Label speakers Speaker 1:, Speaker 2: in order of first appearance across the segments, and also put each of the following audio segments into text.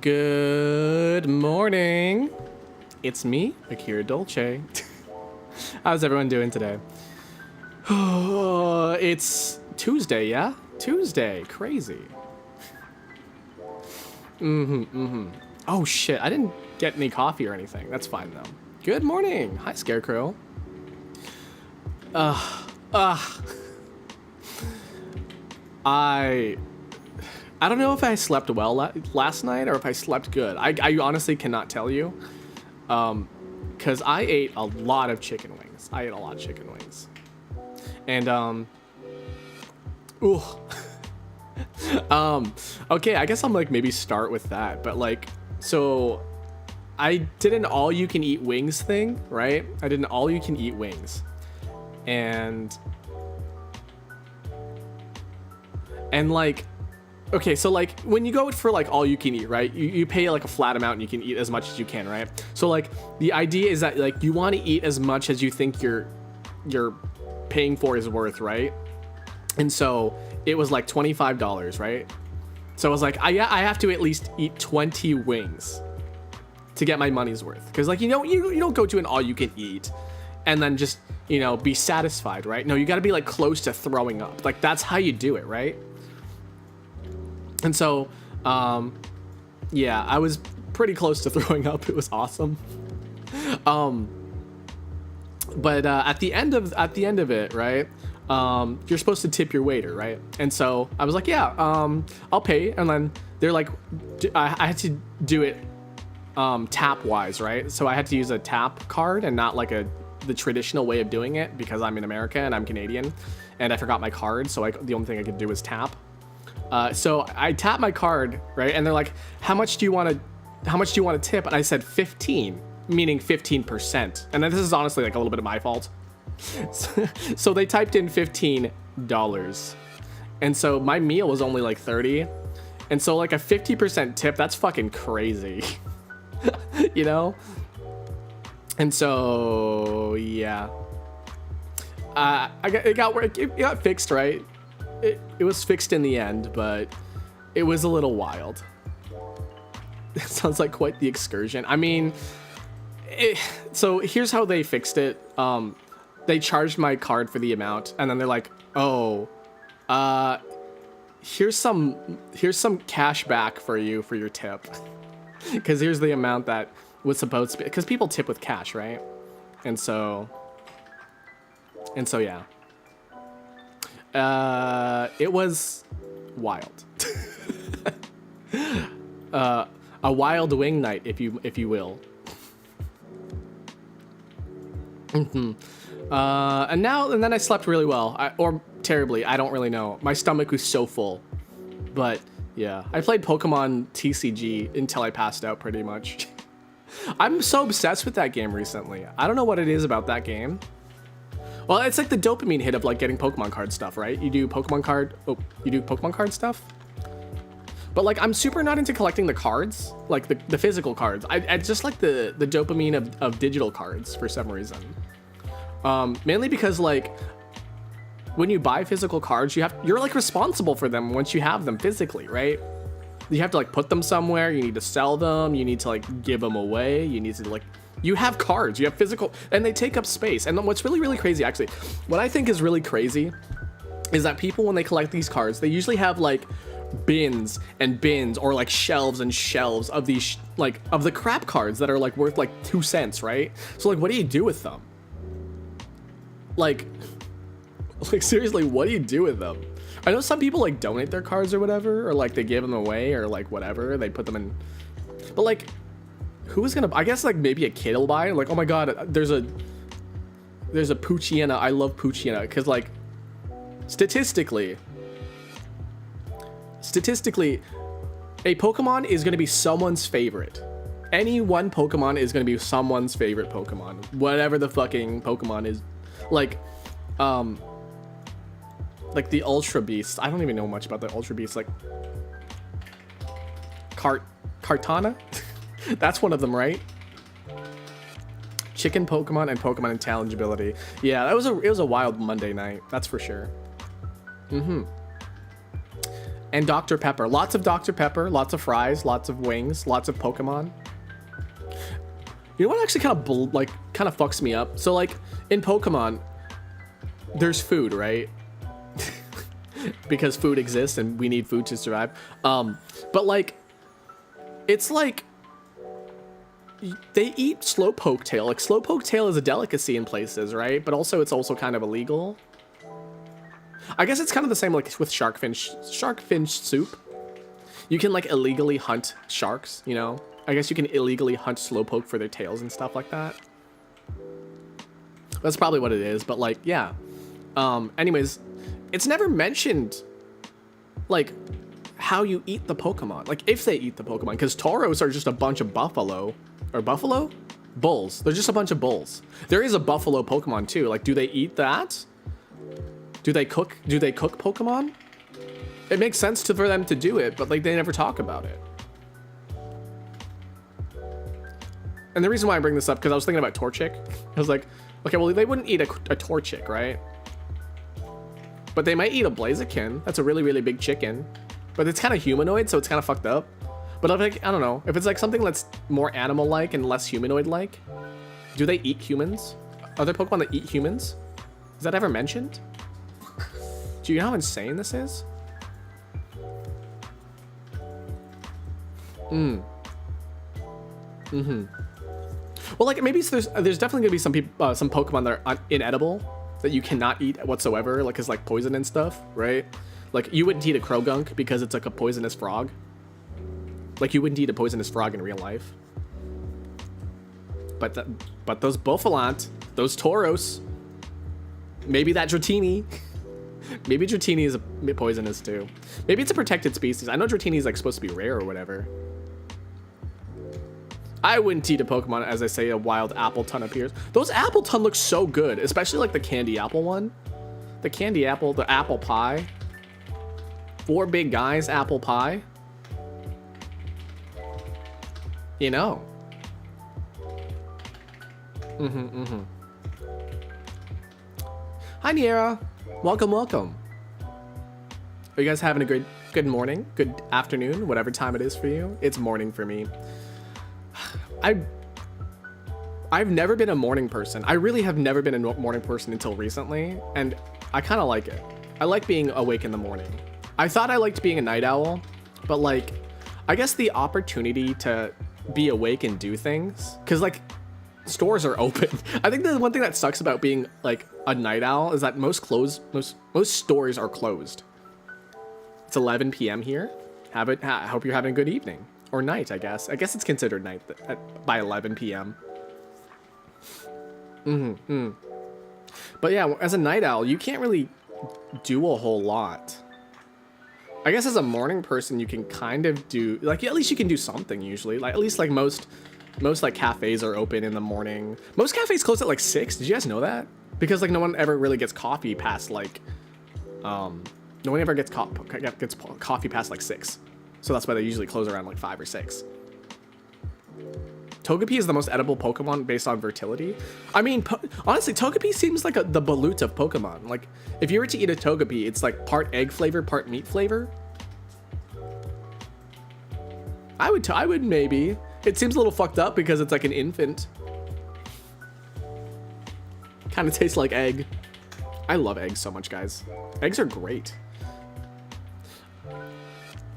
Speaker 1: Good morning. It's me, Akira Dolce. How's everyone doing today? It's Tuesday, yeah? Tuesday. Crazy. Oh shit, I didn't get any coffee or anything. That's fine though. Good morning. Hi, Scarecrow. I don't know if I slept well last night or if I slept good. I honestly cannot tell you. Because I ate a lot of chicken wings. And, ooh. Okay, I guess I'm like maybe start with that. But like, so I did an all-you-can-eat wings thing, right? I did an all-you-can-eat wings. And like, okay, so like when you go for like all you can eat, right? You pay like a flat amount and you can eat as much as you can, right? So like the idea is that like you want to eat as much as you think you're paying for is worth, right? And so it was like $25, right? So I was like, I have to at least eat 20 wings to get my money's worth. Because like, you don't go to an all you can eat and then just, be satisfied, right? No, you got to be like close to throwing up. Like that's how you do it, right? And so, yeah, I was pretty close to throwing up. It was awesome. But at the end of it, right? You're supposed to tip your waiter, right? And so I was like, yeah, I'll pay. And then they're like, I had to do it tap wise, right? So I had to use a tap card and not like the traditional way of doing it because I'm in America and I'm Canadian, and I forgot my card. So the only thing I could do was tap. So I tapped my card, right? And they're like, how much do you want to tip? And I said 15, meaning 15%. And then this is honestly like a little bit of my fault. So they typed in $15. And so my meal was only like 30. And so like a 50% tip, that's fucking crazy. And so, yeah. It got fixed, right? It was fixed in the end, but it was a little wild. It sounds like quite the excursion. I mean, so here's how they fixed it. they charged my card for the amount, and then they're like, oh, here's some cash back for you for your tip. Because here's the amount that was supposed to be, because people tip with cash, right? And so yeah. It was wild. A wild wing night, if you will. And then I slept really well, or terribly. I don't really know. My stomach was so full, but yeah, I played Pokemon TCG until I passed out, pretty much. I'm so obsessed with that game recently. I don't know what it is about that game. Well, it's like the dopamine hit of like getting Pokemon card stuff, right? You do Pokemon card stuff. But like, I'm super not into collecting the cards, like the physical cards. I just like the dopamine of digital cards for some reason. Mainly because like, when you buy physical cards, you're like responsible for them once you have them physically, right? You have to like put them somewhere. You need to sell them. You need to like give them away. You need to like, you have cards, you have physical, and they take up space. And then what's really, really crazy, actually, what I think is really crazy is that people, when they collect these cards, they usually have like bins and bins, or like shelves and shelves of these like of the crap cards that are like worth like 2 cents, right? So like, what do you do with them? Like seriously, what do you do with them? I know some people like donate their cards or whatever, or like they give them away, or like whatever, they put them in, but like, who is gonna, I guess like maybe a kid will buy it, like, oh my god, there's a Poochyena, I love Poochyena, because like statistically a Pokemon is going to be someone's favorite. Any one Pokemon is going to be someone's favorite Pokemon, whatever the fucking Pokemon is. Like the Ultra Beast, I don't even know much about the Ultra Beast, like Kartana. That's one of them, right? Chicken Pokemon and Pokemon intelligibility. Yeah, it was a wild Monday night, that's for sure. And Dr. Pepper. Lots of Dr. Pepper, lots of fries, lots of wings, lots of Pokemon. You know what actually kind of fucks me up? So like in Pokemon, there's food, right? Because food exists and we need food to survive. But like, it's like they eat Slowpoke tail. Like Slowpoke tail is a delicacy in places, right? But also it's also kind of illegal. I guess it's kind of the same like with sharkfinch soup. You can like illegally hunt sharks, you know? I guess you can illegally hunt Slowpoke for their tails and stuff like that. That's probably what it is, but like, yeah. Anyways, it's never mentioned like how you eat the Pokemon. Like if they eat the Pokemon, because Tauros are just a bunch of buffalo. Bulls. They're just a bunch of bulls. There is a buffalo Pokemon too. Like, do they eat that? Do they cook Pokemon? It makes sense for them to do it, but like they never talk about it. And the reason why I bring this up, because I was thinking about Torchic. I was like, okay, well, they wouldn't eat a Torchic, right? But they might eat a Blaziken. That's a really, really big chicken. But it's kind of humanoid, so it's kind of fucked up. But I'm like, I don't know. If it's like something that's more animal-like and less humanoid-like, do they eat humans? Are there Pokemon that eat humans? Is that ever mentioned? Do you know how insane this is? Well, like maybe there's definitely gonna be some people, some Pokemon that are inedible that you cannot eat whatsoever, like is like poison and stuff, right? Like you wouldn't eat a Krogunk because it's like a poisonous frog. Like you wouldn't eat a poisonous frog in real life. But those Bouffalant, those Tauros, maybe that Dratini. Maybe Dratini is poisonous too. Maybe it's a protected species. I know Dratini is like supposed to be rare or whatever. I wouldn't eat a Pokemon, as I say, a wild Appleton appears. Those Appleton look so good, especially like the candy apple one. The candy apple, the apple pie. 4 big guys, apple pie. You know. Hi, Niera. Welcome. Are you guys having a good morning, good afternoon, whatever time it is for you? It's morning for me. I've never been a morning person. I really have never been a morning person until recently, and I kind of like it. I like being awake in the morning. I thought I liked being a night owl, but like, I guess the opportunity to be awake and do things, because like stores are open. I think the one thing that sucks about being like a night owl is that most stores are closed. It's 11 p.m. here. I hope you're having a good evening or night. I guess it's considered night by 11 p.m. But yeah, as a night owl, you can't really do a whole lot. I guess as a morning person, you can kind of do, like, at least you can do something usually. Like, at least like most like cafes are open in the morning. Most cafes close at like 6. Did you guys know that? Because like no one ever really gets coffee past like, no one ever gets coffee past like 6. So that's why they usually close around like 5 or 6. Togepi is the most edible Pokemon based on fertility. I mean, honestly, Togepi seems like the balut of Pokemon. Like, if you were to eat a Togepi, it's like part egg flavor, part meat flavor. I would maybe. It seems a little fucked up because it's like an infant. Kind of tastes like egg. I love eggs so much, guys. Eggs are great.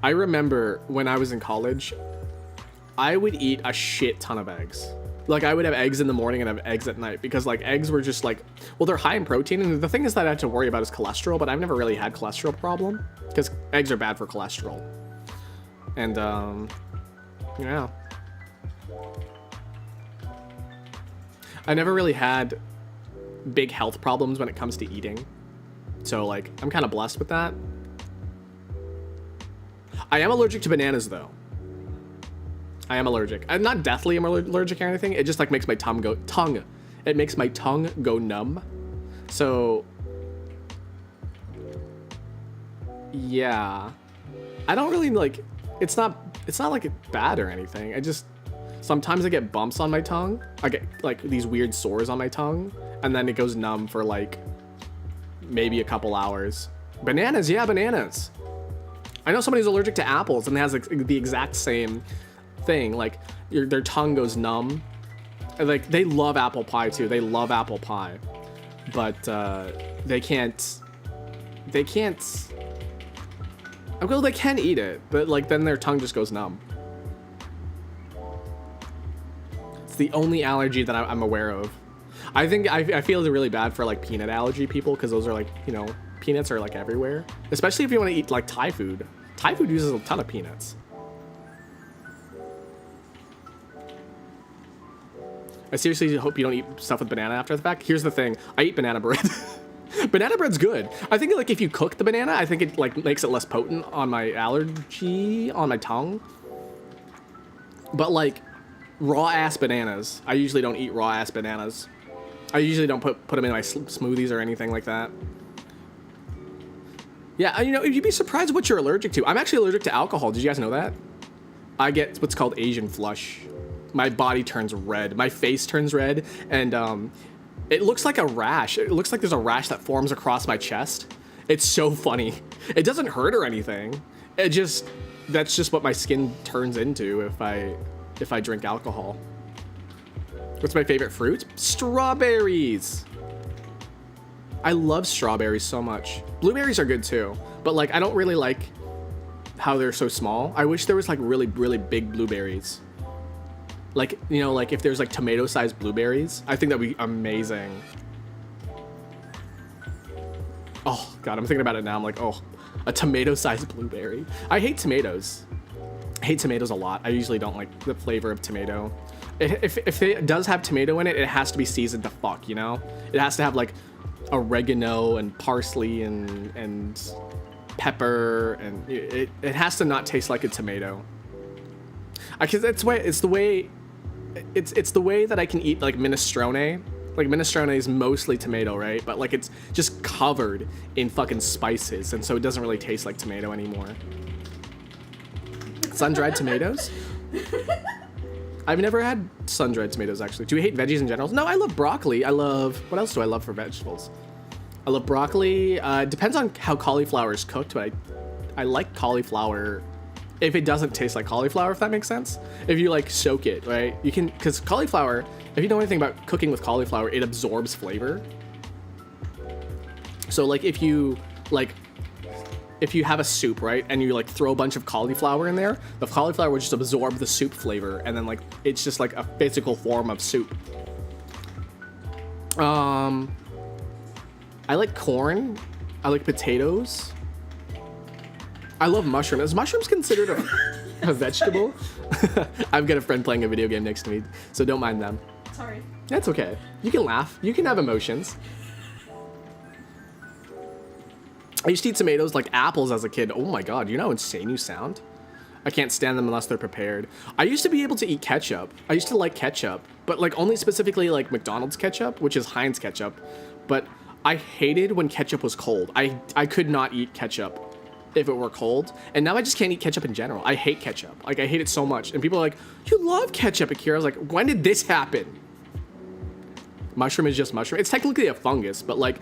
Speaker 1: I remember when I was in college, I would eat a shit ton of eggs. Like, I would have eggs in the morning and have eggs at night because like eggs were just like, well, they're high in protein, and the thing is that I have to worry about is cholesterol, but I've never really had cholesterol problem because eggs are bad for cholesterol. And yeah, I never really had big health problems when it comes to eating, so like I'm kind of blessed with that. I am allergic to bananas though. I am allergic. I'm not deathly allergic or anything. It just like makes my tongue go It makes my tongue go numb. So yeah, I don't really like. It's not like it's bad or anything. I just sometimes I get bumps on my tongue. I get like these weird sores on my tongue, and then it goes numb for like maybe a couple hours. Bananas, yeah, bananas. I know somebody who's allergic to apples and has like, the exact same thing. Like their tongue goes numb. And, like they love apple pie too. They love apple pie, but they can't. Well, they can eat it, but like then their tongue just goes numb. It's the only allergy that I'm aware of. I think I feel really bad for like peanut allergy people because those are like, you know, peanuts are like everywhere. Especially if you want to eat like Thai food. Thai food uses a ton of peanuts. I seriously hope you don't eat stuff with banana after the fact. Here's the thing. I eat banana bread. Banana bread's good. I think like if you cook the banana, I think it like makes it less potent on my allergy, on my tongue. But like raw ass bananas, I usually don't eat raw ass bananas. I usually don't put them in my smoothies or anything like that. Yeah, you know, you'd be surprised what you're allergic to. I'm actually allergic to alcohol. Did you guys know that? I get what's called Asian flush. My body turns red. My face turns red, and it looks like a rash. It looks like there's a rash that forms across my chest. It's so funny. It doesn't hurt or anything. That's just what my skin turns into if I drink alcohol. What's my favorite fruit? Strawberries. I love strawberries so much. Blueberries are good too, but like I don't really like how they're so small. I wish there was like really, really big blueberries. Like, you know, like if there's like tomato-sized blueberries, I think that'd be amazing. Oh God, I'm thinking about it now. I'm like, oh, a tomato-sized blueberry. I hate tomatoes. I hate tomatoes a lot. I usually don't like the flavor of tomato. If it does have tomato in it, it has to be seasoned to fuck, you know? It has to have like oregano and parsley and pepper, and it has to not taste like a tomato. Because it's the way that I can eat like minestrone. Like minestrone is mostly tomato, right? But like it's just covered in fucking spices, and so it doesn't really taste like tomato anymore. Sun-dried tomatoes? I've never had sun-dried tomatoes, actually. Do you hate veggies in general? No, I love broccoli. What else do I love for vegetables? I love broccoli. Depends on how cauliflower is cooked, but I like cauliflower if it doesn't taste like cauliflower, if that makes sense. If you like soak it, right? You can, because cauliflower, if you know anything about cooking with cauliflower, it absorbs flavor. So like if you have a soup, right, and you like throw a bunch of cauliflower in there, the cauliflower will just absorb the soup flavor, and then like it's just like a physical form of soup. I like corn. I like potatoes. I love mushrooms. Is mushrooms considered a vegetable? I've got a friend playing a video game next to me, so don't mind them.
Speaker 2: Sorry.
Speaker 1: That's okay. You can laugh. You can have emotions. I used to eat tomatoes like apples as a kid. Oh my god, you know how insane you sound? I can't stand them unless they're prepared. I used to be able to eat ketchup. I used to like ketchup, but like only specifically like McDonald's ketchup, which is Heinz ketchup. But I hated when ketchup was cold. I could not eat ketchup if it were cold, and now I just can't eat ketchup in general. I hate ketchup. Like I hate it so much, and people are like, "You love ketchup, Akira." I was like, "When did this happen?" Mushroom is just mushroom. It's technically a fungus, but like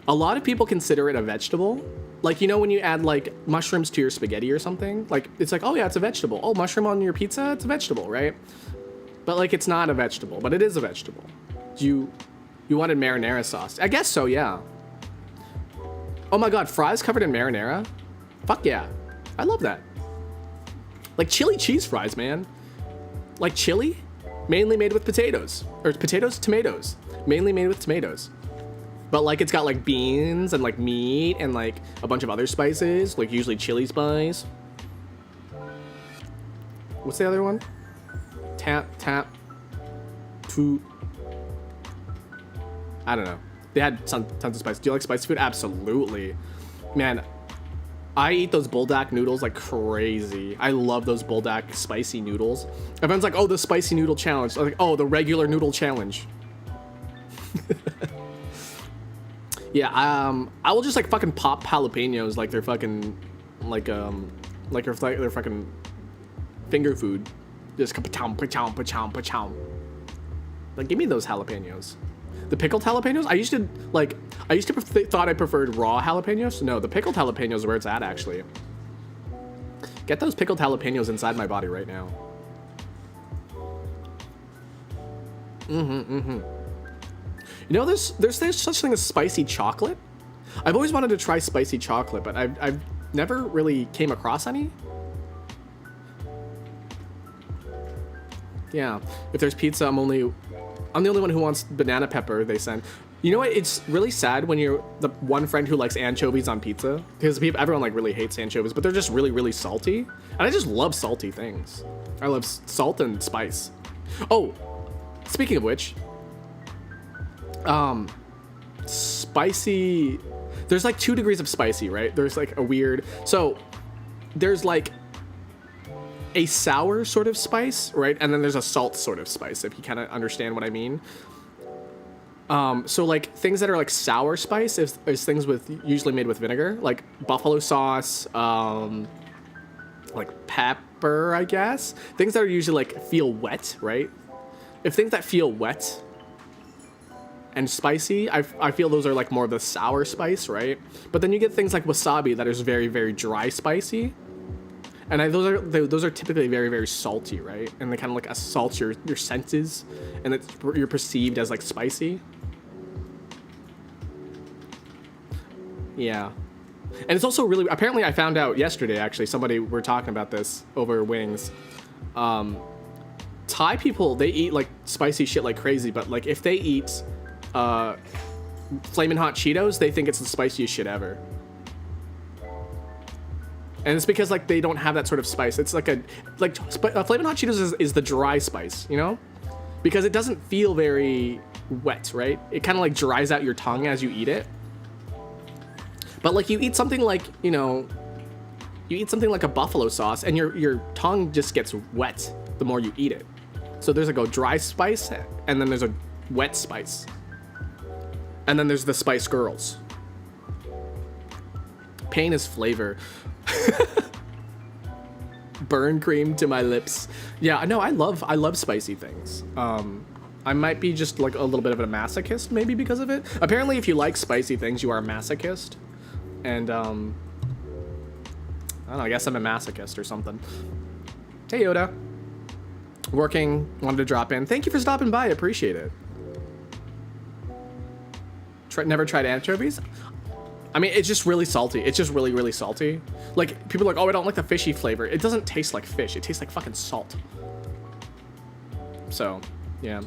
Speaker 1: a lot of people consider it a vegetable. Like, you know, when you add like mushrooms to your spaghetti or something, like it's like, oh yeah, it's a vegetable. Oh, mushroom on your pizza, it's a vegetable, right? But like it's not a vegetable, but it is a vegetable. You wanted marinara sauce? I guess so, yeah. Oh my god, fries covered in marinara? Fuck yeah. I love that. Like chili cheese fries, man. Like chili, mainly made with potatoes. Or potatoes, tomatoes. Mainly made with tomatoes. But like it's got like beans and like meat and like a bunch of other spices, like usually chili spice. What's the other one? Tap, two. I don't know. They had tons of spice. Do you like spicy food? Absolutely. Man, I eat those buldak noodles like crazy. I love those buldak spicy noodles. Everyone's like, oh, the spicy noodle challenge. I'm like, oh, the regular noodle challenge. Yeah, I will just like fucking pop jalapenos like they're fucking like they're fucking finger food. Just pa-chow, pa-chow, pa-chow, pa-chow. Like, give me those jalapenos. The pickled jalapenos? I used to thought I preferred raw jalapenos. No, the pickled jalapenos is where it's at, actually. Get those pickled jalapenos inside my body right now. You know, there's such thing as spicy chocolate. I've always wanted to try spicy chocolate, but I've never really came across any. Yeah, if there's pizza, I'm the only one who wants banana pepper, they send. You know what? It's really sad when you're the one friend who likes anchovies on pizza, because everyone like really hates anchovies, but they're just really, really salty. And I just love salty things. I love salt and spice. Oh, speaking of which, spicy, there's like 2 degrees of spicy, right? There's like a weird, so there's like a sour sort of spice, right? And then there's a salt sort of spice, if you kind of understand what I mean. So like things that are like sour spice is things usually made with vinegar, like buffalo sauce, like pepper, I guess. Things that are usually like feel wet, right? If things that feel wet and spicy, I feel those are like more of the sour spice, right? But then you get things like wasabi that is very, very dry spicy. And those are typically very, very salty, right? And they kind of like assault your senses, and you're perceived as like spicy. Yeah. And it's also really, apparently I found out yesterday, actually, we're talking about this over wings. Thai people, they eat like spicy shit like crazy, but like if they eat Flamin' Hot Cheetos, they think it's the spiciest shit ever. And it's because like they don't have that sort of spice. It's like Flamin' Hot Cheetos is the dry spice, you know? Because it doesn't feel very wet, right? It kind of like dries out your tongue as you eat it. But like you eat something like, you know, you eat something like a buffalo sauce and your tongue just gets wet the more you eat it. So there's like a dry spice and then there's a wet spice. And then there's the Spice Girls. Pain is flavor. Burn cream to my lips. Yeah, no, I love spicy things. I might be just like a little bit of a masochist maybe because of it. Apparently if you like spicy things, you are a masochist. And I don't know, I guess I'm a masochist or something. Hey, Yoda. Working, wanted to drop in. Thank you for stopping by, appreciate it. Never tried anchovies? I mean, it's just really salty. It's just really, really salty. Like, people are like, oh, I don't like the fishy flavor. It doesn't taste like fish. It tastes like fucking salt. So, yeah.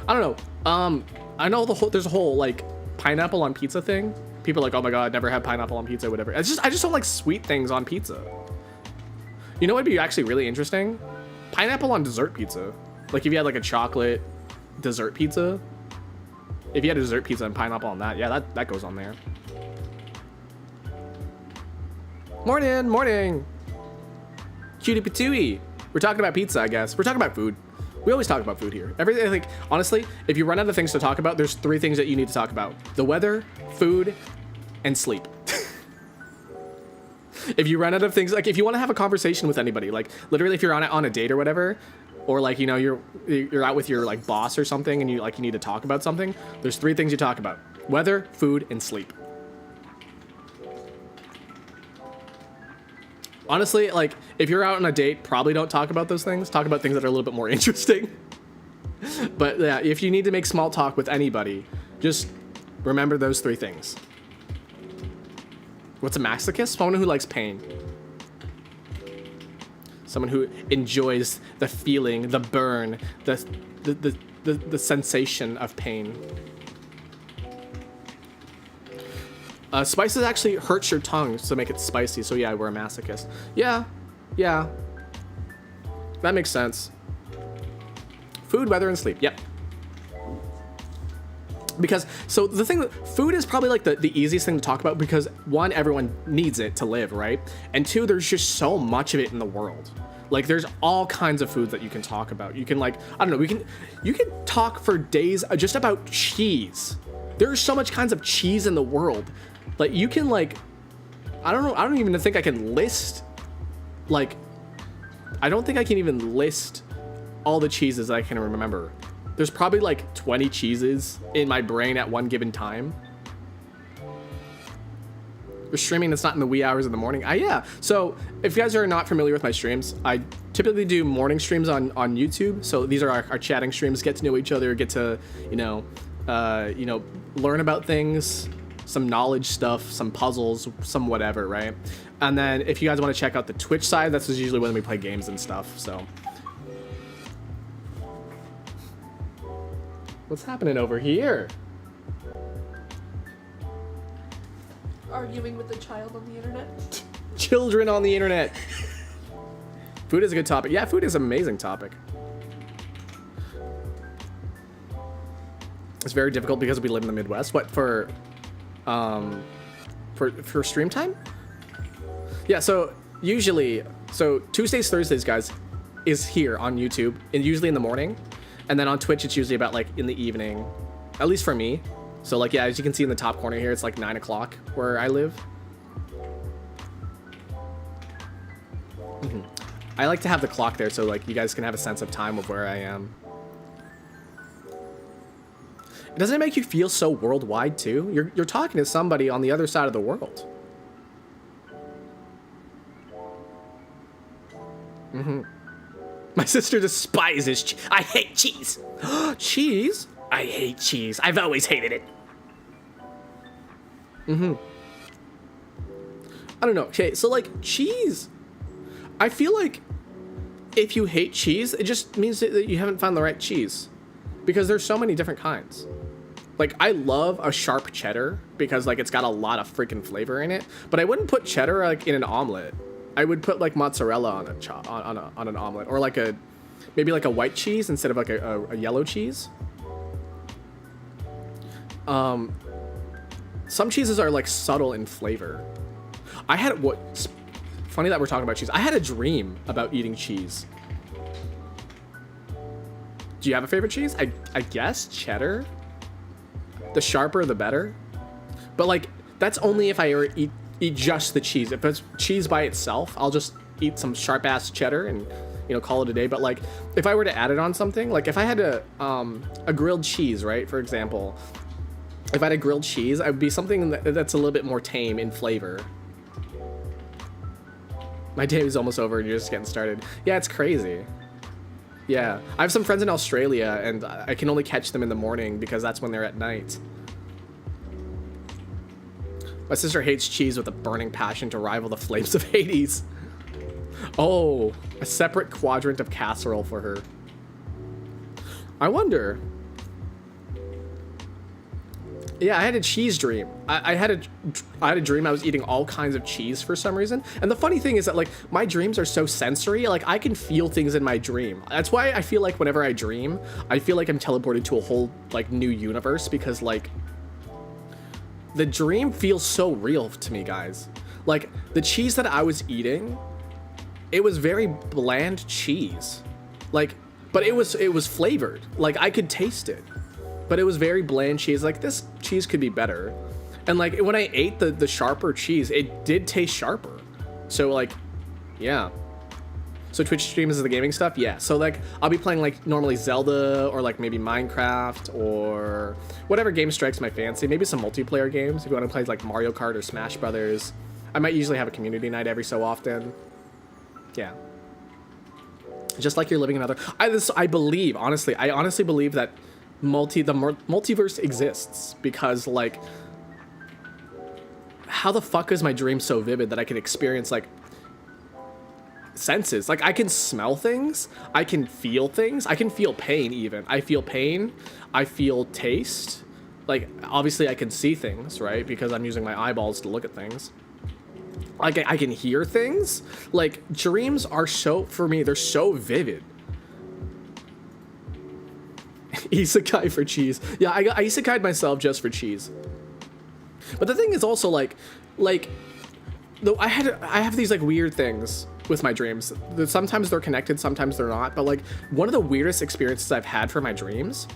Speaker 1: I don't know. I know there's a whole, like, pineapple on pizza thing. People are like, oh my god, never had pineapple on pizza, whatever. I just don't like sweet things on pizza. You know what would be actually really interesting? Pineapple on dessert pizza. Like, if you had, like, a chocolate dessert pizza. If you had a dessert pizza and pineapple on that, yeah, that goes on there. Morning, morning. Cutie patooey. We're talking about pizza, I guess. We're talking about food. We always talk about food here. Everything, like, honestly, if you run out of things to talk about, there's 3 things that you need to talk about. The weather, food, and sleep. If you run out of things, like, if you want to have a conversation with anybody, like, literally if you're on a date or whatever, or, like, you know, you're out with your, like, boss or something and you need to talk about something, there's 3 things you talk about. Weather, food, and sleep. Honestly, like, if you're out on a date, probably don't talk about those things. Talk about things that are a little bit more interesting. But yeah, if you need to make small talk with anybody, just remember those 3 things. What's a masochist? Someone who likes pain. Someone who enjoys the feeling, the burn, the sensation of pain. Spices actually hurts your tongue to make it spicy, so yeah, we're a masochist. Yeah. That makes sense. Food, weather, and sleep. Yep. Because, so the thing that food is probably like the easiest thing to talk about because 1, everyone needs it to live, right? And 2, there's just so much of it in the world. Like, there's all kinds of foods that you can talk about. You can, like, I don't know, you can talk for days just about cheese. There's so much kinds of cheese in the world. Like, you can, like, I don't even think I can list, like, I don't think I can even list all the cheeses that I can remember. There's probably like 20 cheeses in my brain at one given time. You're streaming that's not in the wee hours of the morning. Yeah. So if you guys are not familiar with my streams, I typically do morning streams on YouTube. So these are our chatting streams, get to know each other, get to, learn about things, some knowledge stuff, some puzzles, some whatever, right? And then if you guys want to check out the Twitch side, that's usually when we play games and stuff, so. What's happening over here?
Speaker 2: Arguing with a child on the internet.
Speaker 1: Children on the internet. Food is a good topic. Yeah, food is an amazing topic. It's very difficult because we live in the Midwest. What, for stream time? Yeah, so usually, Tuesdays, Thursdays, guys, is here on YouTube, and usually in the morning. And then on Twitch, it's usually about, like, in the evening, at least for me. So, like, yeah, as you can see in the top corner here, it's like 9 o'clock where I live. I like to have the clock there so, like, you guys can have a sense of time of where I am. Doesn't it make you feel so worldwide, too? You're talking to somebody on the other side of the world. My sister despises cheese. I hate cheese. Cheese? I hate cheese. I've always hated it. I don't know. Okay, so, like, cheese. I feel like if you hate cheese, it just means that you haven't found the right cheese. Because there's so many different kinds. Like, I love a sharp cheddar because, like, it's got a lot of freaking flavor in it. But I wouldn't put cheddar, like, in an omelet. I would put, like, mozzarella on an omelet, or like maybe like a white cheese instead of like a yellow cheese. Some cheeses are like subtle in flavor. Funny that we're talking about cheese. I had a dream about eating cheese. Do you have a favorite cheese? I guess cheddar. The sharper, the better. But, like, that's only if I ever eat just the cheese. If it's cheese by itself, I'll just eat some sharp ass cheddar and, call it a day. But, like, if I were to add it on something, like if I had a grilled cheese, right, for example, if I had a grilled cheese, I would be something that's a little bit more tame in flavor. My day is almost over and you're just getting started. Yeah, it's crazy. Yeah, I have some friends in Australia and I can only catch them in the morning because that's when they're at night. My sister hates cheese with a burning passion to rival the flames of Hades. Oh, a separate quadrant of casserole for her. I wonder. Yeah, I had a cheese dream. I had a dream I was eating all kinds of cheese for some reason. And the funny thing is that, like, my dreams are so sensory. Like, I can feel things in my dream. That's why I feel like whenever I dream, I feel like I'm teleported to a whole, like, new universe. Because, like, the dream feels so real to me, guys. Like, the cheese that I was eating, it was very bland cheese. Like, but it was flavored. Like, I could taste it. But it was very bland cheese. Like, this cheese could be better. And, like, when I ate the sharper cheese, it did taste sharper. So, like, yeah. So Twitch streams the gaming stuff? Yeah. So, like, I'll be playing, like, normally Zelda or, like, maybe Minecraft or whatever game strikes my fancy. Maybe some multiplayer games if you want to play, like, Mario Kart or Smash Brothers. I might usually have a community night every so often. Yeah. Just like you're living another... I believe, honestly, I honestly believe that the multiverse exists because, like, how the fuck is my dream so vivid that I can experience, like, senses? Like, I can smell things, I can feel things, I can feel pain even. I feel pain, I feel taste. Like, obviously I can see things, right? Because I'm using my eyeballs to look at things. Like, I can hear things. Like, dreams are so, for me, they're so vivid. Isekai for cheese. Yeah, I isekai'd myself just for cheese. But the thing is also, like though I have these, like, weird things with my dreams. Sometimes they're connected, sometimes they're not. But, like, one of the weirdest experiences I've had for my dreams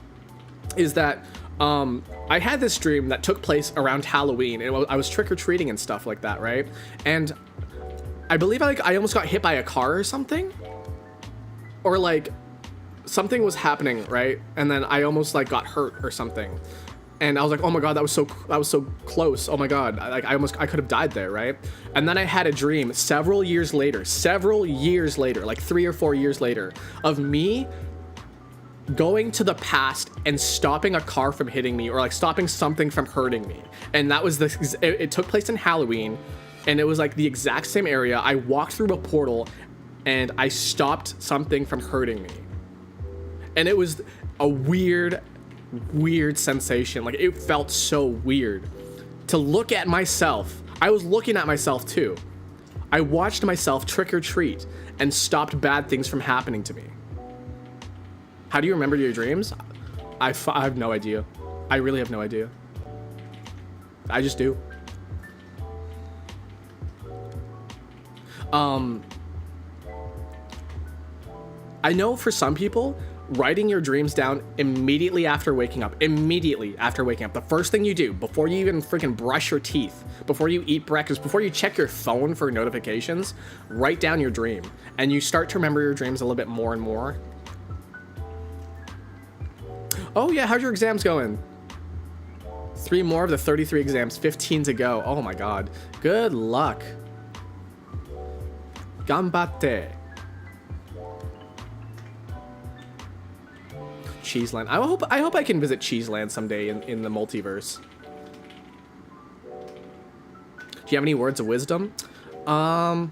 Speaker 1: is that I had this dream that took place around Halloween, and I was trick-or-treating and stuff like that, right? And I believe I almost got hit by a car or something, or, like, something was happening, right? And then I almost, like, got hurt or something. And I was like, oh my god, that was so close. Oh my god, like, I could have died there, right? And then I had a dream several years later, like 3 or 4 years later, of me going to the past and stopping a car from hitting me, or, like, stopping something from hurting me. And that was it took place in Halloween, and it was, like, the exact same area. I walked through a portal and I stopped something from hurting me. And it was a weird sensation. Like, it felt so weird to look at myself. I was looking at myself too. I watched myself trick or treat and stopped bad things from happening to me. How do you remember your dreams? I have no idea. I really have no idea. I just do. I know for some people, writing your dreams down immediately after waking up, the first thing you do before you even freaking brush your teeth, before you eat breakfast, before you check your phone for notifications, write down your dream, and you start to remember your dreams a little bit more and more. Oh yeah, how's your exams going? 3 more of the 33 exams, 15 to go. Oh my god. Good luck. Ganbatte. Cheeseland. I hope I can visit Cheeseland someday in the multiverse. Do you have any words of wisdom? For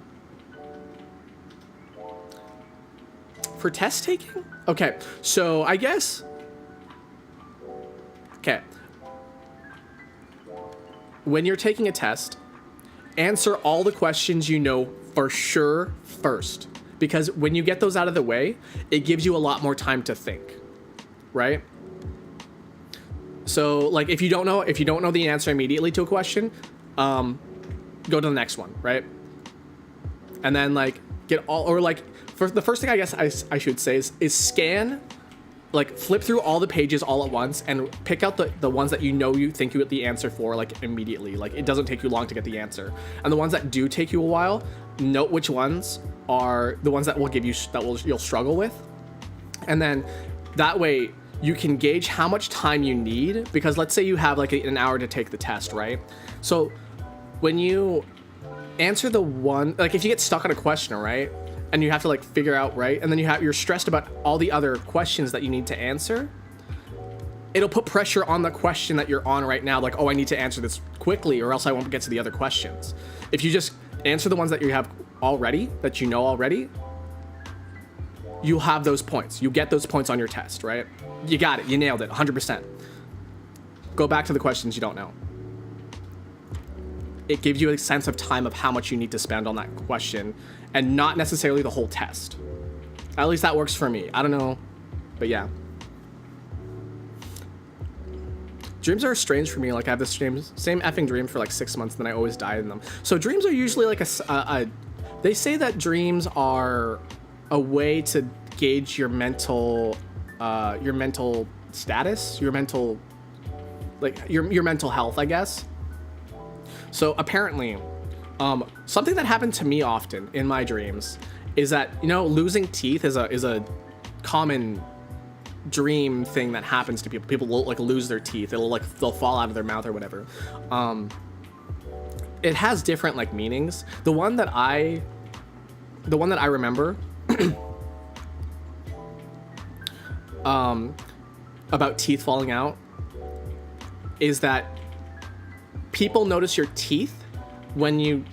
Speaker 1: test taking? Okay, so I guess. Okay. When you're taking a test, answer all the questions you know for sure first, because when you get those out of the way, it gives you a lot more time to think. Right? So, like, if you don't know the answer immediately to a question, go to the next one, right? And then, like, for the first thing I guess I should say is scan, like, flip through all the pages all at once and pick out the ones that you think you get the answer for, like, immediately. Like, it doesn't take you long to get the answer. And the ones that do take you a while, note which ones are the ones that you'll struggle with. And then that way you can gauge how much time you need, because let's say you have, like, an hour to take the test, right? So when you answer the one, like if you get stuck on a question, right? And you have to like figure out, right? And then you're stressed about all the other questions that you need to answer. It'll put pressure on the question that you're on right now. Like, oh, I need to answer this quickly or else I won't get to the other questions. If you just answer the ones that you have already, that you know already, you'll have those points. You get those points on your test, right? You got it. You nailed it. 100%. Go back to the questions you don't know. It gives you a sense of time of how much you need to spend on that question and not necessarily the whole test. At least that works for me. I don't know, but yeah. Dreams are strange for me. Like I have this same effing dream for like 6 months, then I always die in them. So dreams are usually like they say that dreams are a way to gauge your mental status, your mental health, I guess. So apparently, something that happened to me often in my dreams is that, you know, losing teeth is a common dream thing that happens to people. People will like lose their teeth. They'll fall out of their mouth or whatever. It has different like meanings. The one that I remember about teeth falling out is that people notice your teeth when you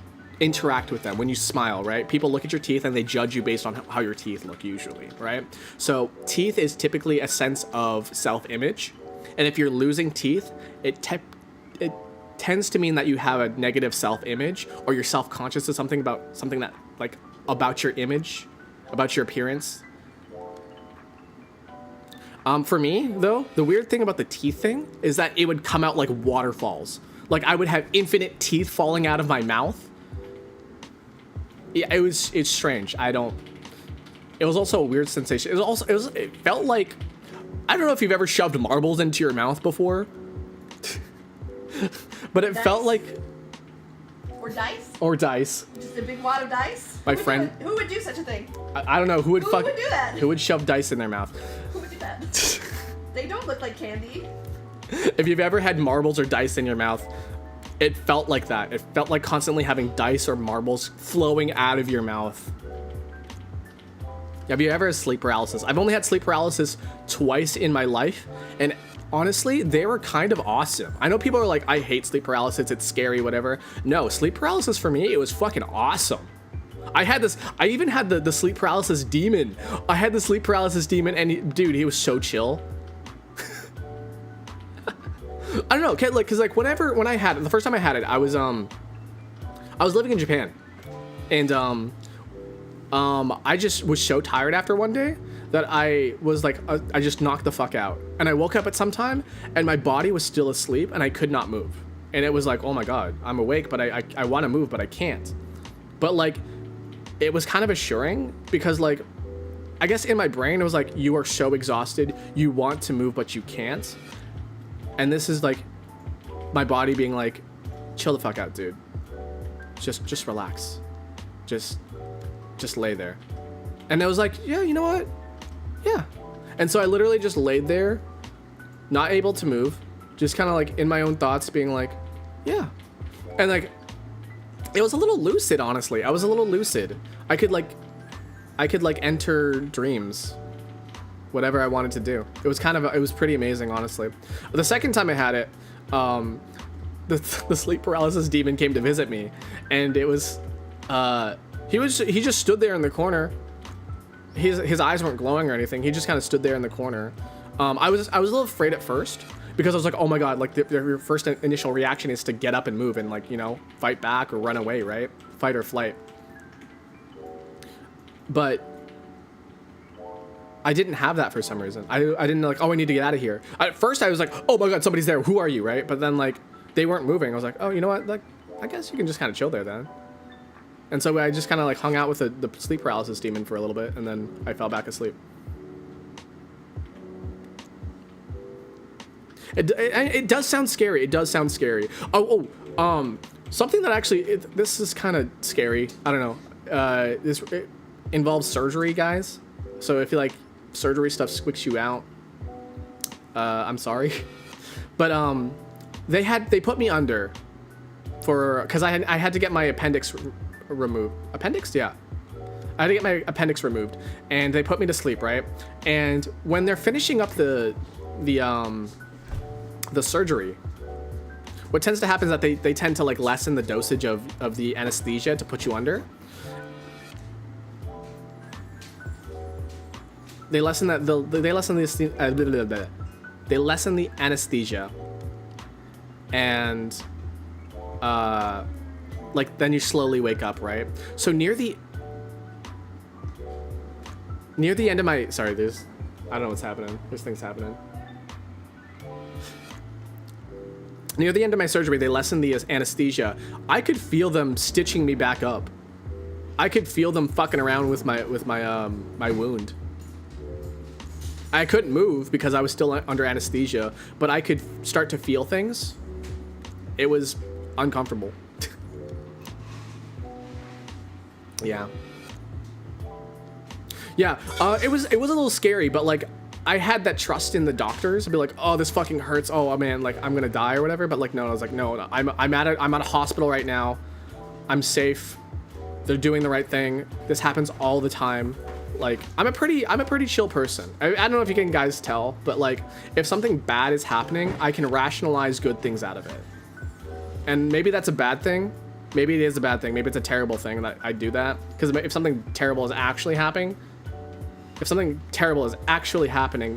Speaker 1: interact with them, when you smile, right? People look at your teeth and they judge you based on how your teeth look usually, right? So teeth is typically a sense of self-image. And if you're losing teeth, it tends to mean that you have a negative self-image or you're self-conscious of something that like about your image, about your appearance. For me though, the weird thing about the teeth thing is that it would come out like waterfalls. Like I would have infinite teeth falling out of my mouth. Yeah, it's strange. It was also a weird sensation. It felt like, I don't know if you've ever shoved marbles into your mouth before, but it felt like. Or dice. Just
Speaker 2: a big wad of dice?
Speaker 1: My friend.
Speaker 2: Who would do such a thing?
Speaker 1: I don't know who would
Speaker 2: do that?
Speaker 1: Who would shove dice in their mouth?
Speaker 2: Who would do that? They don't look like candy.
Speaker 1: If you've ever had marbles or dice in your mouth, it felt like that. It felt like constantly having dice or marbles flowing out of your mouth. Have you ever had sleep paralysis? I've only had sleep paralysis twice in my life, and honestly, they were kind of awesome. I know people are like, I hate sleep paralysis, it's scary, whatever. No, sleep paralysis for me, it was fucking awesome. I even had the sleep paralysis demon. I had the sleep paralysis demon, and dude, he was so chill. I don't know, okay, like, cause like when I had it, the first time I had it, I was living in Japan, and I just was so tired after one day that I was like, I just knocked the fuck out, and I woke up at some time, and my body was still asleep, and I could not move, and it was like, oh my god, I'm awake, but I want to move, but I can't. But like, it was kind of assuring because like, I guess in my brain it was like, you are so exhausted, you want to move, but you can't. And this is like my body being like, chill the fuck out, dude. Just relax. Just lay there. And I was like, yeah, you know what? Yeah. And so I literally just laid there, not able to move, just kind of like in my own thoughts being like, yeah. And like, it was a little lucid, honestly. I was a little lucid. I could enter dreams. Whatever I wanted to do. It was pretty amazing, honestly. But the second time I had it, the sleep paralysis demon came to visit me, and it was, he just stood there in the corner. His eyes weren't glowing or anything. He just kind of stood there in the corner. I was a little afraid at first because I was like, oh my god, like your first initial reaction is to get up and move and like, you know, fight back or run away, right? Fight or flight. But I didn't have that for some reason. I didn't like, oh, I need to get out of here. At first I was like, oh my god, somebody's there. Who are you, right? But then like, they weren't moving. I was like, oh, you know what? Like, I guess you can just kind of chill there then. And so I just kind of like hung out with the sleep paralysis demon for a little bit, and then I fell back asleep. It does sound scary. It does sound scary. Something that actually, this is kind of scary. I don't know. It involves surgery, guys. So if you like surgery stuff squicks you out, I'm sorry. But they put me under because I had to get my appendix removed. Appendix? Yeah. I had to get my appendix removed, and they put me to sleep, right? And when they're finishing up the surgery, what tends to happen is that they tend to like lessen the dosage of the anesthesia to put you under. They lessen the anesthesia, and like then you slowly wake up, right? So near the end of my, sorry, I don't know what's happening. There's things happening. Near the end of my surgery, they lessened the anesthesia. I could feel them stitching me back up. I could feel them fucking around with my wound. I couldn't move because I was still under anesthesia, but I could start to feel things. It was uncomfortable. Yeah. Yeah, it was a little scary, but like I had that trust in the doctors. I'd be like, oh, this fucking hurts. Oh man, like I'm gonna die or whatever. But like no, I was like, no, I'm at a hospital right now. I'm safe. They're doing the right thing. This happens all the time. Like I'm a pretty chill person. I don't know if you can guys tell, but like if something bad is happening, I can rationalize good things out of it. And maybe that's a bad thing. Maybe it is a bad thing. Maybe it's a terrible thing that I do that. Because if something terrible is actually happening,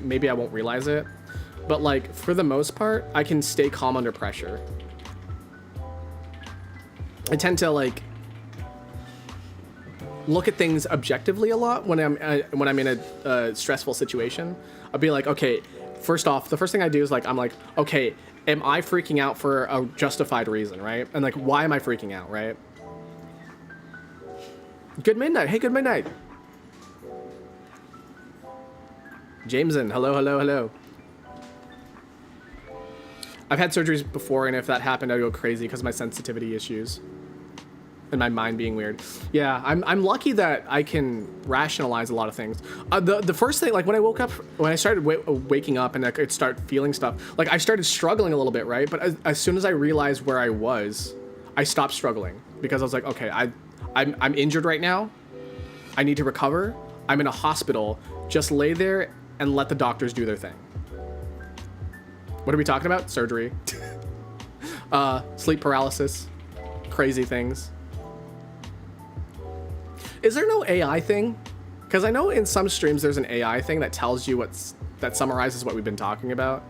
Speaker 1: maybe I won't realize it. But like for the most part, I can stay calm under pressure. I tend to like look at things objectively a lot when I'm in a stressful situation. I'll be like, okay, first off, the first thing I do is like, I'm like, okay, am I freaking out for a justified reason, right? And like, why am I freaking out, right? Good midnight. Hey, good midnight. Jameson, hello. I've had surgeries before, and if that happened, I'd go crazy because of my sensitivity issues. And my mind being weird. Yeah, I'm lucky that I can rationalize a lot of things. The first thing, like when I started waking up and I could start feeling stuff, like I started struggling a little bit, right? But as soon as I realized where I was, I stopped struggling because I was like, okay, I'm injured right now. I need to recover. I'm in a hospital. Just lay there and let the doctors do their thing. What are we talking about? Surgery. Sleep paralysis. Crazy things. Is there no AI thing? Because I know in some streams there's an AI thing that tells you that summarizes what we've been talking about.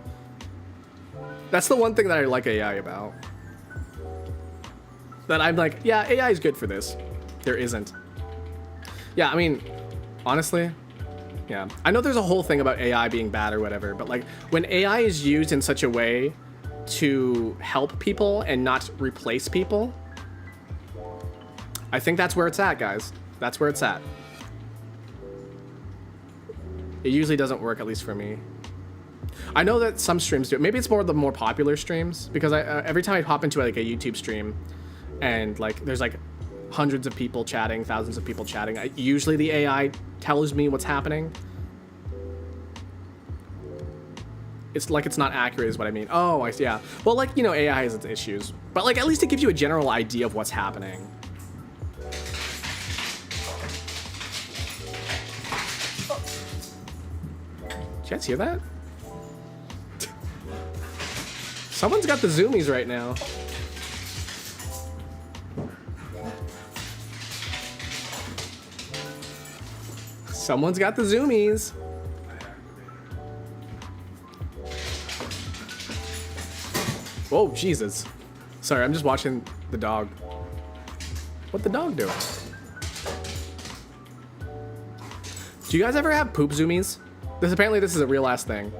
Speaker 1: That's the one thing that I like AI about. That I'm like, yeah, AI is good for this. There isn't. Yeah, I mean, honestly, yeah. I know there's a whole thing about AI being bad or whatever, but like when AI is used in such a way to help people and not replace people, I think that's where it's at, guys. That's where it's at. It usually doesn't work, at least for me. I know that some streams do it. Maybe it's more the more popular streams, because every time I hop into like a YouTube stream and like there's like hundreds of people chatting, thousands of people chatting, usually the AI tells me what's happening. It's like it's not accurate is what I mean. Oh, I see. Yeah. Well, like, you know, AI has its issues, but like at least it gives you a general idea of what's happening. Did you guys hear that? Someone's got the zoomies right now. Someone's got the zoomies. Whoa, Jesus. Sorry, I'm just watching the dog. What the dog doing? Do you guys ever have poop zoomies? Apparently this is a real ass thing.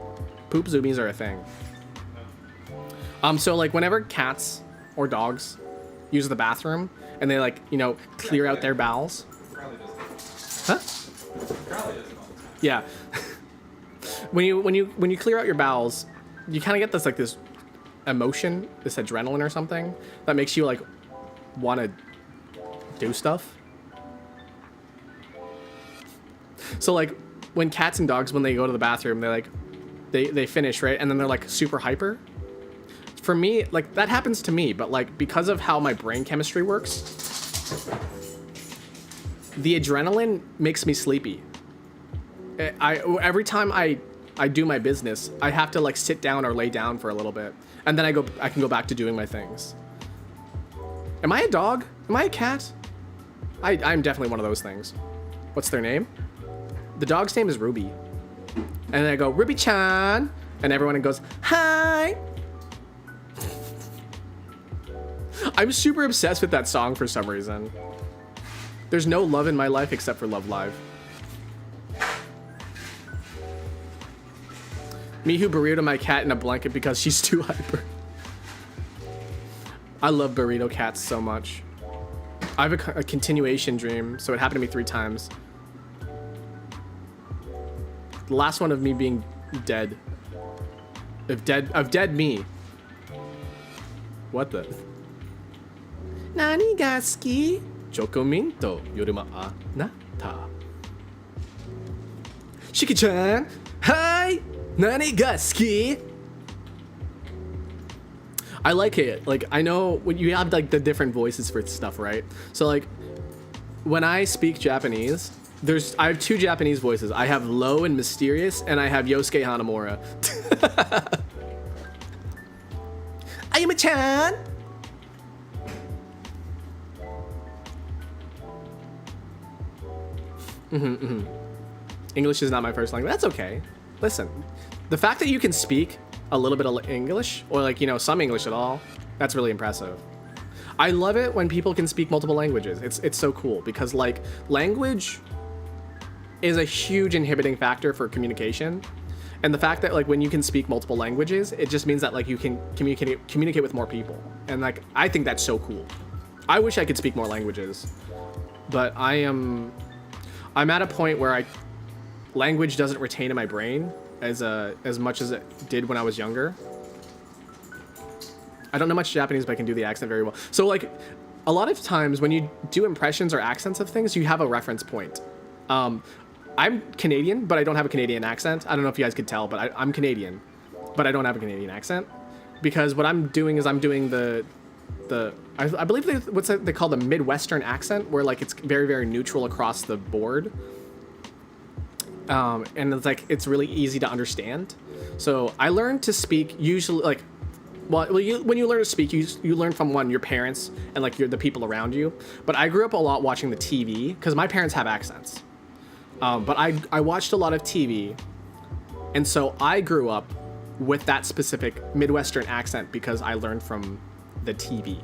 Speaker 1: Poop zoomies are a thing. So like whenever cats or dogs use the bathroom and they like, you know, clear out their bowels. Huh? Yeah. when you clear out your bowels, you kind of get this emotion, this adrenaline or something that makes you like want to do stuff. So like when cats and dogs, when they go to the bathroom, they finish, right? And then they're like super hyper. for me, like, that happens to me, but like, because of how my brain chemistry works, the adrenaline makes me sleepy. Every time I do my business, I have to like sit down or lay down for a little bit, and then I can go back to doing my things. Am I a dog? Am I a cat? I'm definitely one of those things. What's their name? The dog's name is Ruby. And then I go, Ruby-chan, and everyone goes, hi. I'm super obsessed with that song for some reason. There's no love in my life except for Love Live. Me who burrito my cat in a blanket because she's too hyper. I love burrito cats so much. I have a continuation dream, so it happened to me 3 times. The last one of me being dead. Of dead me. What the? Nani ga suki? Chocomin to yoru wa anata. Shiki-chan, hi! Nani ga suki? I like it. Like, I know when you have like the different voices for stuff, right? So like, when I speak Japanese, I have 2 Japanese voices. I have low and mysterious, and I have Yosuke Hanamura. Ayuma-chan! English is not my first language. That's okay. Listen, the fact that you can speak a little bit of English, or like, you know, some English at all, that's really impressive. I love it when people can speak multiple languages. It's so cool, because like, language is a huge inhibiting factor for communication. And the fact that like when you can speak multiple languages, it just means that like you can communicate with more people. And like, I think that's so cool. I wish I could speak more languages, but I'm at a point where language doesn't retain in my brain as much as it did when I was younger. I don't know much Japanese, but I can do the accent very well. So like, a lot of times when you do impressions or accents of things, you have a reference point. I'm Canadian, but I don't have a Canadian accent. I don't know if you guys could tell, but I'm Canadian, but I don't have a Canadian accent, because what I'm doing is I'm doing I believe they call the Midwestern accent, where like it's very, very neutral across the board. And it's like, it's really easy to understand. So I learned to speak usually like, when you learn to speak, you learn from your parents and like the people around you. But I grew up a lot watching the TV, because my parents have accents. But I watched a lot of TV, and so I grew up with that specific Midwestern accent because I learned from the TV.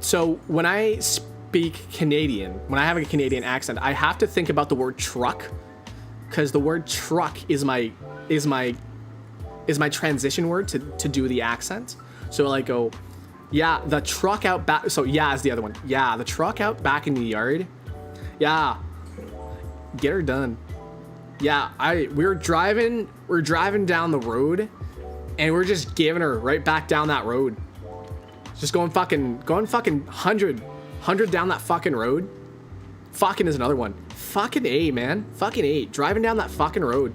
Speaker 1: So when I speak Canadian, when I have a Canadian accent, I have to think about the word truck, because the word truck is my transition word to do the accent. So I go, yeah, the truck out back. So yeah is the other one. Yeah, the truck out back in the yard. Yeah, get her done. Yeah, we're driving down the road, and we're just giving her right back down that road. Just going fucking 100 down that fucking road. Fucking is another one. Fucking A, man. Fucking A. Driving down that fucking road.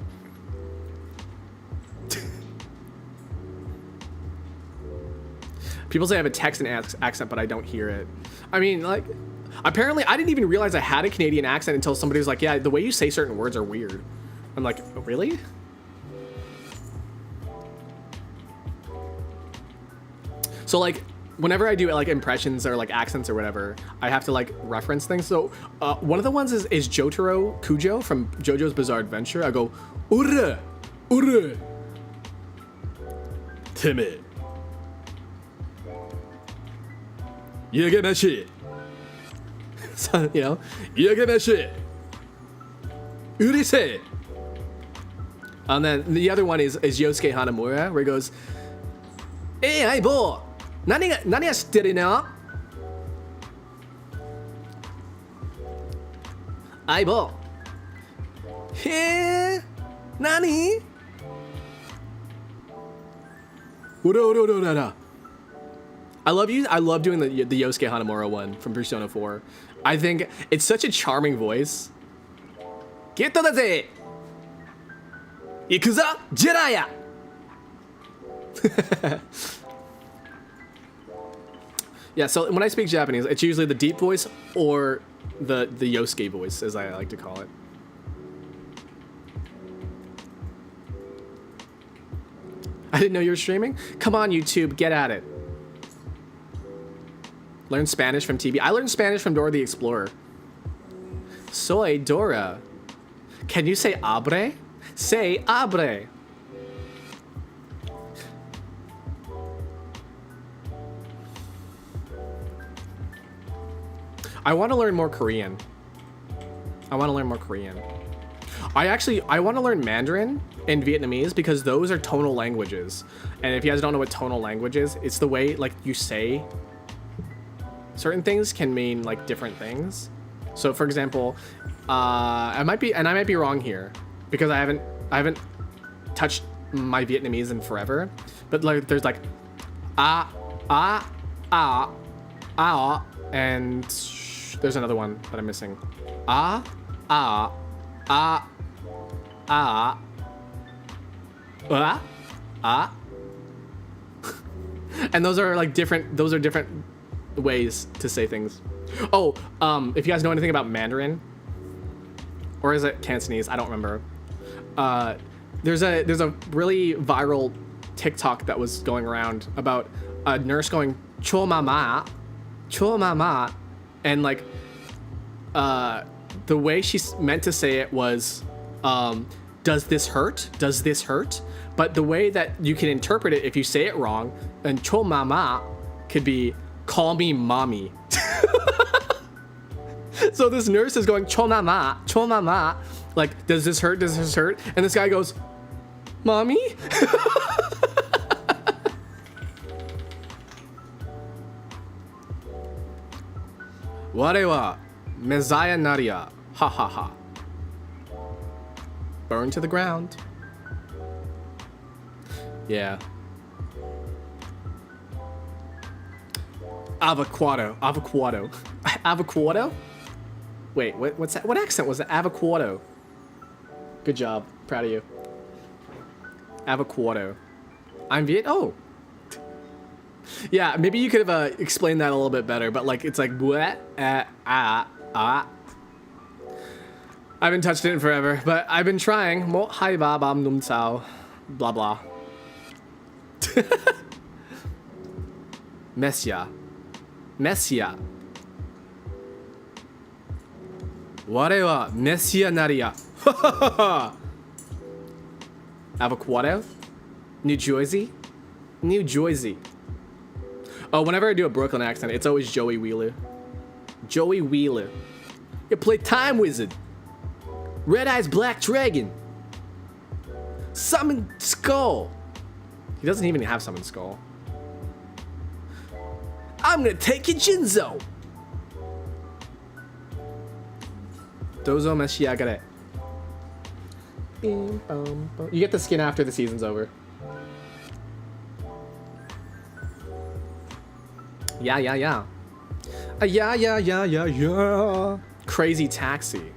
Speaker 1: People say I have a Texan accent, but I don't hear it. I mean, like, apparently I didn't even realize I had a Canadian accent until somebody was like, yeah, the way you say certain words are weird. I'm like, oh, really? So like, whenever I do like impressions or like accents or whatever, I have to like reference things. So one of the ones is Jotaro Kujo from JoJo's Bizarre Adventure. I go, ure, ure, Timmy. You get my shit. So, you know, you get my shit. Urise. And then the other one is Yosuke Hanamura, where he goes, hey, Aibo, nani ga shitteru no? Aibo. Hey, nani? Ura, ura, ura, ura. I love doing the Yosuke Hanamura one from Persona 4. I think it's such a charming voice. Get to the Ikuza Jiraya. Yeah, so when I speak Japanese, it's usually the deep voice or the Yosuke voice, as I like to call it. I didn't know you were streaming. Come on, YouTube, get at it. Learn Spanish from TV. I learned Spanish from Dora the Explorer. Soy Dora. Can you say abre? Say abre. I want to learn more Korean. I want to learn more Korean. I want to learn Mandarin and Vietnamese because those are tonal languages. And if you guys don't know what tonal language is, it's the way like you say certain things can mean like different things. So for example, I might be wrong here because I haven't touched my Vietnamese in forever. But like there's like and there's another one that I'm missing. And those are like different ways to say things. Oh, if you guys know anything about Mandarin, or is it Cantonese? I don't remember. There's a really viral TikTok that was going around about a nurse going "cho mama," and like the way she meant to say it was does this hurt? Does this hurt? But the way that you can interpret it if you say it wrong, and "cho mama" could be "call me mommy." So this nurse is going "cho mama," like does this hurt? Does this hurt? And this guy goes, "Mommy." Ware wa mezaya naria. Ha ha ha. Burn to the ground. Yeah. Avocado. Avocado? Wait, what's that? What accent was that? Avocado. Good job. Proud of you. Avocado. I'm Viet. Oh. Yeah, maybe you could have explained that a little bit better, but like it's like what? I haven't touched it in forever, but I've been trying. Mo hai ba bam num sao. Blah blah. Messia. Ware wa Messia naria. Avocado? New Jersey? Oh, whenever I do a Brooklyn accent, it's always Joey Wheeler. You play Time Wizard. Red Eyes Black Dragon. Summon Skull. He doesn't even have Summon Skull. I'm gonna take your Jinzo. Dozo Meshiagare. You get the skin after the season's over. Yeah. Yeah. Crazy Taxi.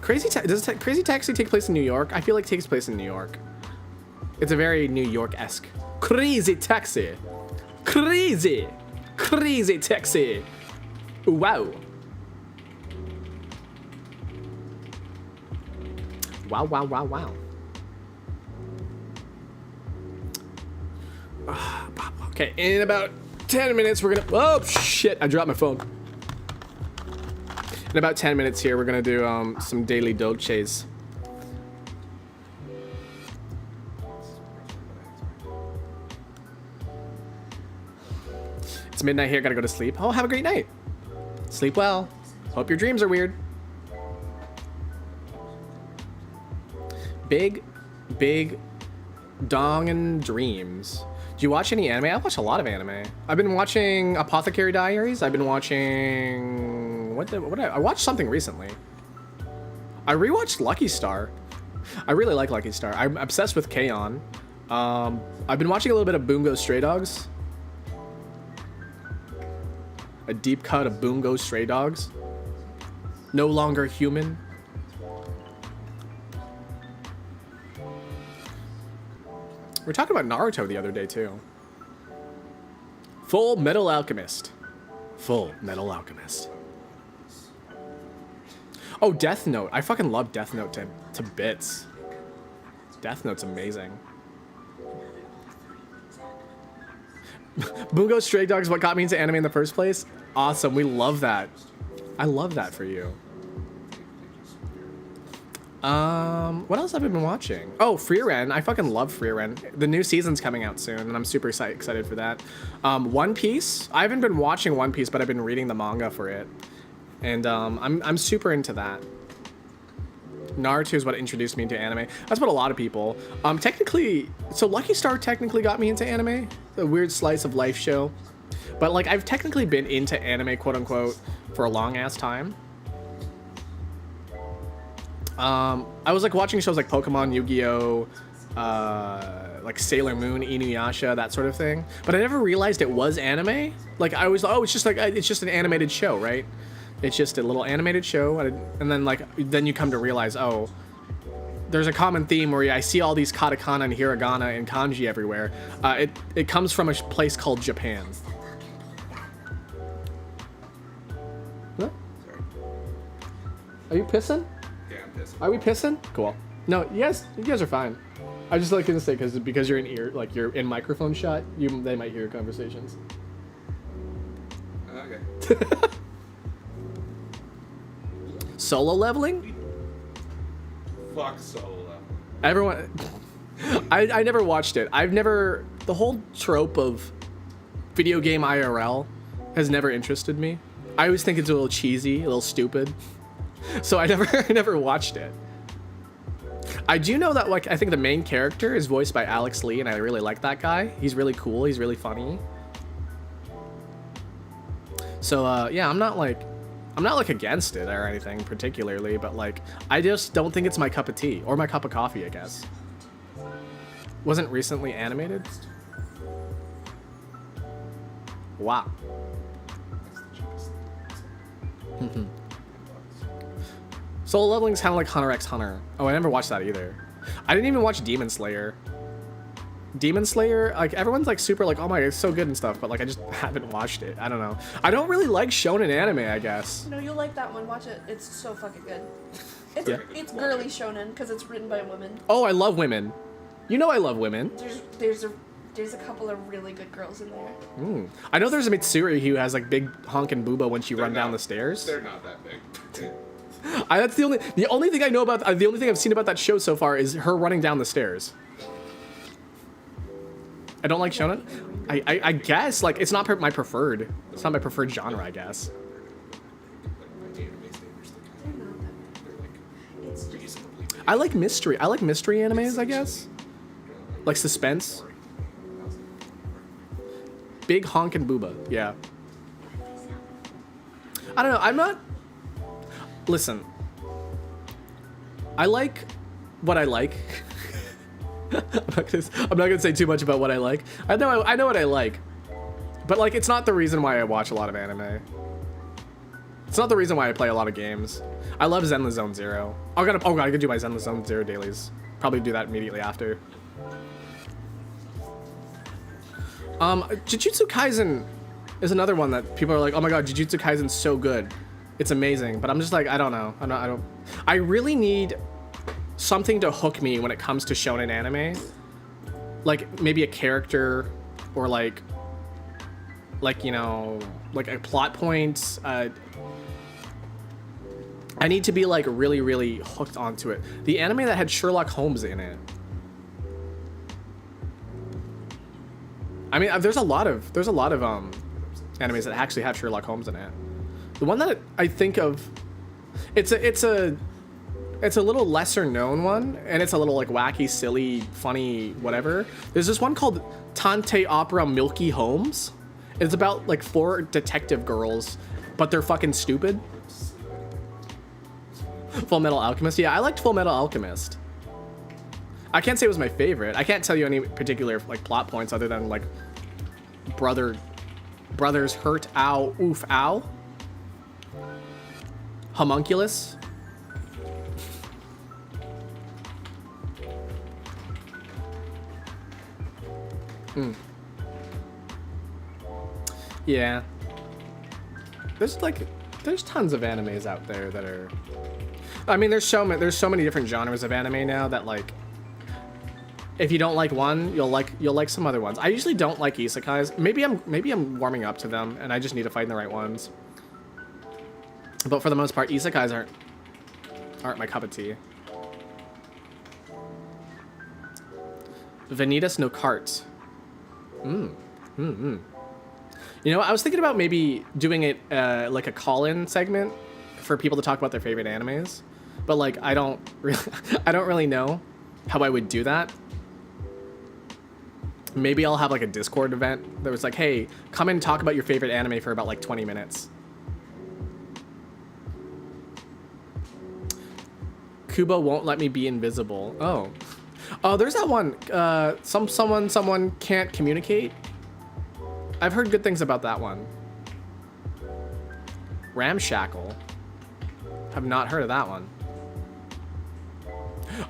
Speaker 1: Does Crazy Taxi take place in New York? I feel like it takes place in New York. It's a very New York-esque. Crazy Taxi. Crazy Taxi. Wow. Wow. Okay, in about 10 minutes, we're gonna. Oh shit! I dropped my phone. In about 10 minutes here, we're gonna do some daily Dolces. It's midnight here. Gotta go to sleep. Oh, have a great night. Sleep well. Hope your dreams are weird. Big dong and dreams. Do you watch any anime? I watch a lot of anime. I've been watching Apothecary Diaries. I've been watching I watched something recently. I rewatched Lucky Star. I really like Lucky Star. I'm obsessed with K-On! I've been watching a little bit of Bungo Stray Dogs. A deep cut of Bungo Stray Dogs. No Longer Human. We're talking about Naruto the other day too. Full Metal Alchemist. Full Metal Alchemist. Oh, Death Note. I fucking love Death Note to bits. Death Note's amazing. Bungo Stray Dogs, what got me into anime in the first place? Awesome, we love that. I love that for you. What else have I been watching? Oh, Frieren. I fucking love Frieren. The new season's coming out soon, and I'm super excited for that. One Piece. I haven't been watching One Piece, but I've been reading the manga for it, and I'm super into that. Naruto is what introduced me into anime. That's what a lot of people. Technically, so Lucky Star technically got me into anime, the weird slice of life show. But like, I've technically been into anime, quote unquote, for a long ass time. I was like watching shows like Pokemon, Yu-Gi-Oh, like Sailor Moon, Inuyasha, that sort of thing. But I never realized it was anime. Like I was, oh, it's just an animated show, right? It's just a little animated show, and then you come to realize, oh, there's a common theme where I see all these katakana and hiragana and kanji everywhere. It comes from a place called Japan. What?
Speaker 3: Sorry.
Speaker 1: Are you pissing?
Speaker 3: Yeah, I'm pissing.
Speaker 1: Are we pissing? Cool. No, you guys are fine. I just like to say because you're in ear, like you're in microphone shot, they might hear your conversations.
Speaker 3: Okay.
Speaker 1: Solo leveling?
Speaker 3: Fuck Solo Leveling.
Speaker 1: Everyone, I never watched it. The whole trope of video game IRL has never interested me. I always think it's a little cheesy, a little stupid. So I never watched it. I do know that like I think the main character is voiced by Alex Lee, and I really like that guy. He's really cool. He's really funny. So yeah, I'm not like against it or anything particularly, but like I just don't think it's my cup of tea or my cup of coffee, I guess. Wasn't recently animated. Wow. Solo leveling's kind of like Hunter x Hunter. Oh, I never watched that either. I didn't even watch Demon Slayer. Demon Slayer, like everyone's like super like, oh my god, it's so good and stuff, but like I just haven't watched it. I don't know. I don't really like shonen anime, I guess.
Speaker 2: No, you'll like that one. Watch it. It's so fucking good. It's
Speaker 1: Yeah.
Speaker 2: it's girly shonen because it's written by a woman.
Speaker 1: Oh, I love women. You know I love women.
Speaker 2: There's a couple of really good girls in there.
Speaker 1: I know there's a Mitsuri who has like big honkin' booba when she
Speaker 3: They're
Speaker 1: run down
Speaker 3: not-
Speaker 1: the stairs.
Speaker 3: They're not that big.
Speaker 1: That's the only thing I know about the only thing I've seen about that show so far is her running down the stairs. I don't like shonen. I guess like it's not my preferred. It's not my preferred genre, I guess.
Speaker 2: It's just
Speaker 1: I like mystery. I like mystery animes, I guess. Like suspense. Big honkin' booba. Yeah. I don't know. I'm not. Listen. I like what I like. I'm not gonna say too much about what I like. I know what I like, but like it's not the reason why I watch a lot of anime. It's not the reason why I play a lot of games. I love Zenless Zone Zero. I gotta do my Zenless Zone Zero dailies. Probably do that immediately after. Jujutsu Kaisen is another one that people are like, oh my god, Jujutsu Kaisen's so good, it's amazing. But I'm just like, I don't know. I really need something to hook me when it comes to shonen anime, like maybe a character or like you know, like a plot point. I need to be like really really hooked onto it. The anime that had Sherlock Holmes in it, I mean there's a lot of animes that actually have Sherlock Holmes in it. The one that I think of, it's a little lesser known one, and it's a little like wacky, silly, funny, whatever. There's this one called Tante Opera Milky Holmes. It's about like 4 detective girls, but they're fucking stupid. Full Metal Alchemist. Yeah, I liked Full Metal Alchemist. I can't say it was my favorite. I can't tell you any particular like plot points other than like brothers hurt, ow, oof, ow. Homunculus. Yeah. There's tons of animes out there that are. I mean, there's so many different genres of anime now that like. If you don't like one, you'll like some other ones. I usually don't like isekais. Maybe I'm warming up to them, and I just need to find the right ones. But for the most part, isekais aren't my cup of tea. Vanitas no Cart. You know, I was thinking about maybe doing it like a call-in segment for people to talk about their favorite animes, but like I don't really know how I would do that. Maybe I'll have like a Discord event that was like, hey, come and talk about your favorite anime for about like 20 minutes. Kubo won't let me be invisible. Oh, there's that one. Someone can't communicate. I've heard good things about that one. Ramshackle. Have not heard of that one.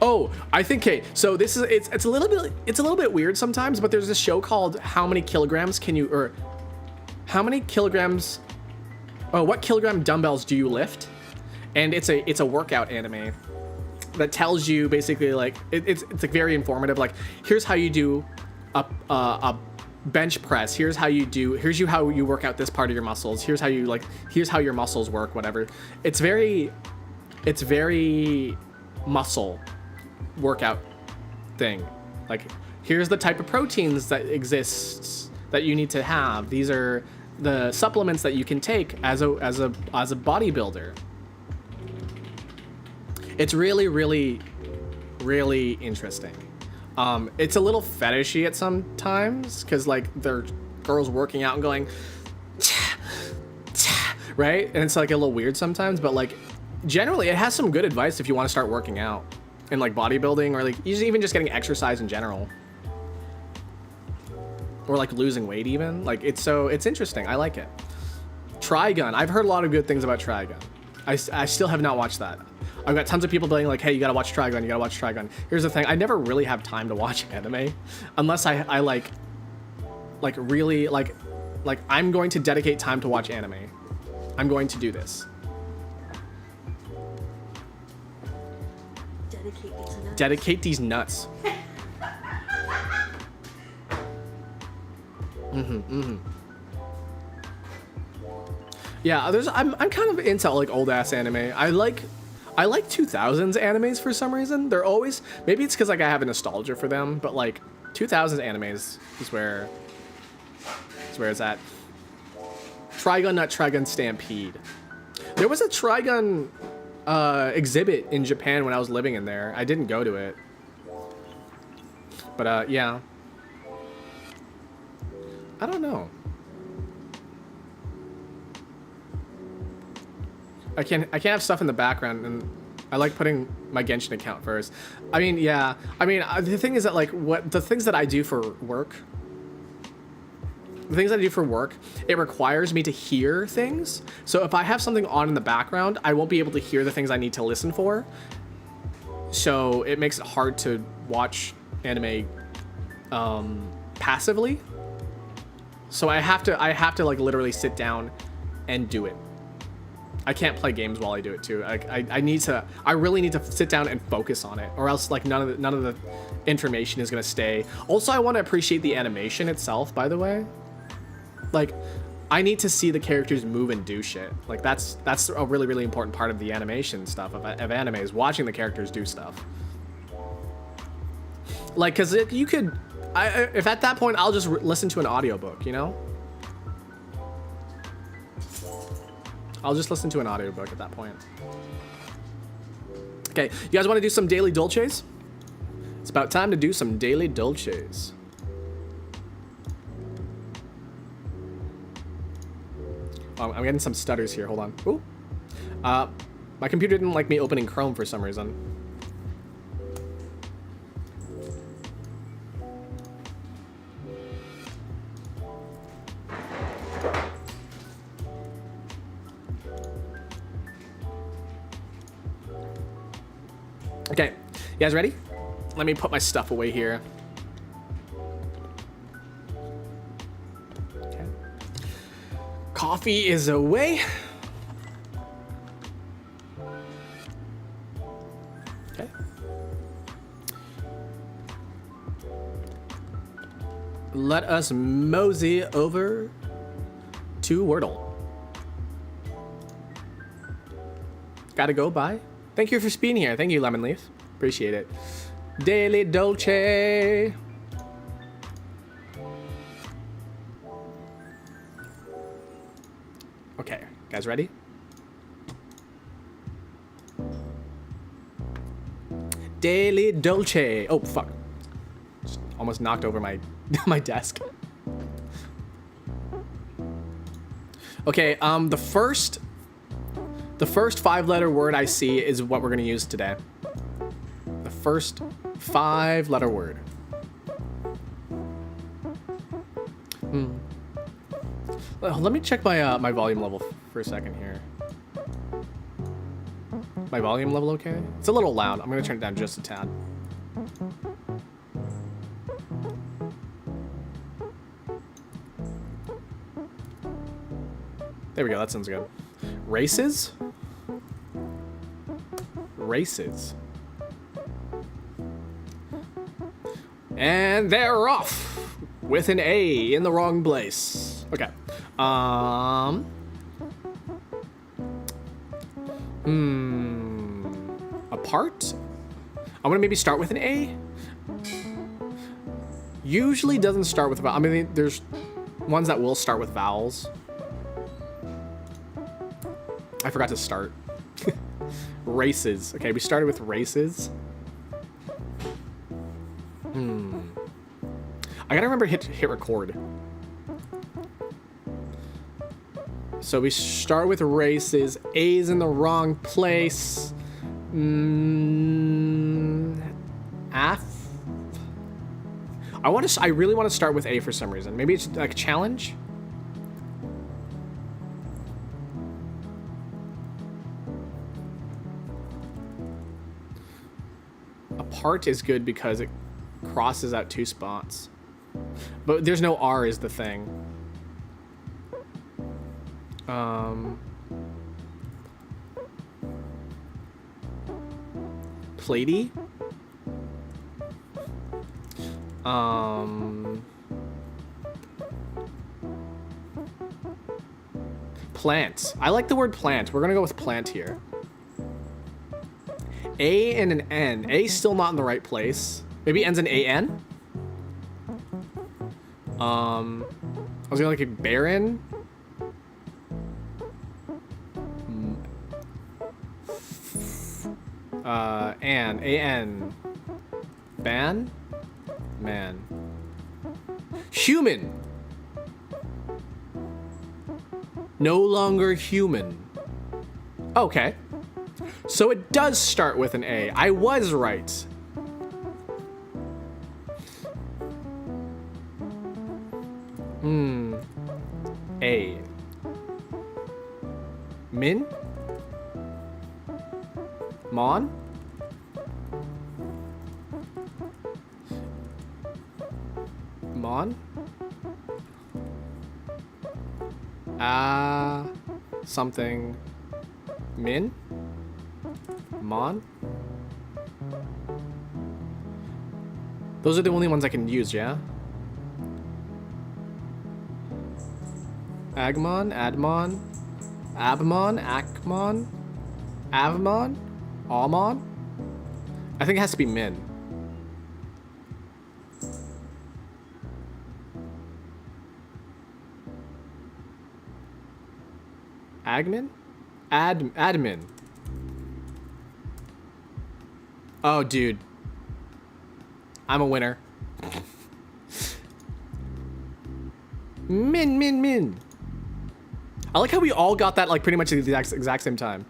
Speaker 1: Oh, I think, okay, so this is it's a little bit weird sometimes, but there's this show called How Many Kilograms Can You, or How Many Kilograms, what kilogram dumbbells do you lift? And it's a workout anime that tells you basically like it's like very informative, like here's how you do a bench press, here's how you work out this part of your muscles, here's how your muscles work, whatever. It's very muscle workout thing. Like here's the type of proteins that exists that you need to have. These are the supplements that you can take as a bodybuilder. It's really, really, really interesting. It's a little fetishy at some times because like they're girls working out and going right, and it's like a little weird sometimes, but like generally it has some good advice if you want to start working out and like bodybuilding, or like even just getting exercise in general, or like losing weight even. Like it's interesting. I like it. Trigun, I've heard a lot of good things about Trigun. I still have not watched that. I've got tons of people being like, hey, you gotta watch Trigun, you gotta watch Trigun. Here's the thing, I never really have time to watch anime unless I like really like I'm going to dedicate time to watch anime. I'm going to do this. Dedicate these nuts. Yeah, I'm kind of into like old ass anime. I like 2000s animes for some reason. They're always, maybe it's because like I have a nostalgia for them, but like 2000s animes is where it's at. Trigun, not Trigun Stampede. There was a Trigun exhibit in Japan when I was living in there. I didn't go to it, but yeah. I don't know. I can't have stuff in the background, and I like putting my Genshin account first. I mean, yeah. I mean, the thing is that like the things that I do for work. The things I do for work, it requires me to hear things. So if I have something on in the background, I won't be able to hear the things I need to listen for. So it makes it hard to watch anime passively. So I have to like literally sit down and do it. I can't play games while I do it too. I really need to sit down and focus on it, or else like none of the information is gonna stay. Also, I want to appreciate the animation itself, by the way. Like, I need to see the characters move and do shit. Like that's a really, really important part of the animation stuff of anime, is watching the characters do stuff. Like, cause if at that point I'll just listen to an audiobook, you know? I'll just listen to an audiobook at that point. Okay, you guys want to do some daily dolces? It's about time to do some daily dolces. I'm getting some stutters here. Hold on. Ooh. My computer didn't like me opening Chrome for some reason. Okay, you guys ready? Let me put my stuff away here. Coffee is away. Okay. Let us mosey over to Wordle. Gotta go, bye. Thank you for being here. Thank you, Lemon Leaf. Appreciate it. Daily Dolce. Okay, guys ready? Daily Dolce. Oh, fuck. Just almost knocked over my my desk. Okay, the first 5-letter word I see is what we're gonna use today. The first 5-letter word. Well, let me check my my volume level for a second here. My volume level okay? It's a little loud. I'm gonna turn it down just a tad. There we go, that sounds good. Races? Races. And they're off with an A in the wrong place. Okay. Apart? I'm gonna maybe start with an A. Usually doesn't start with vowels. I mean, there's ones that will start with vowels. I forgot to start. Races. Okay, we started with races. I gotta remember hit record. So we start with races. A's in the wrong place. F. I really want to start with A for some reason. Maybe it's like a challenge. Apart is good because it crosses out 2 spots. But there's no R is the thing. Platey? Plant. I like the word plant. We're gonna go with plant here. A and an N. A still not in the right place. Maybe ends in AN? I was gonna like a barren. AN. Ban? Man. Human. No longer human. Okay. So it does start with an A. I was right. A. Min? Mon? Mon? Something. Min? Mon? Those are the only ones I can use, yeah? Agmon? Admon? Abmon? Akmon? Avmon? Almon? I think it has to be Min. Agmin? Admin. Oh, dude. I'm a winner. Min. I like how we all got that like pretty much at the exact same time.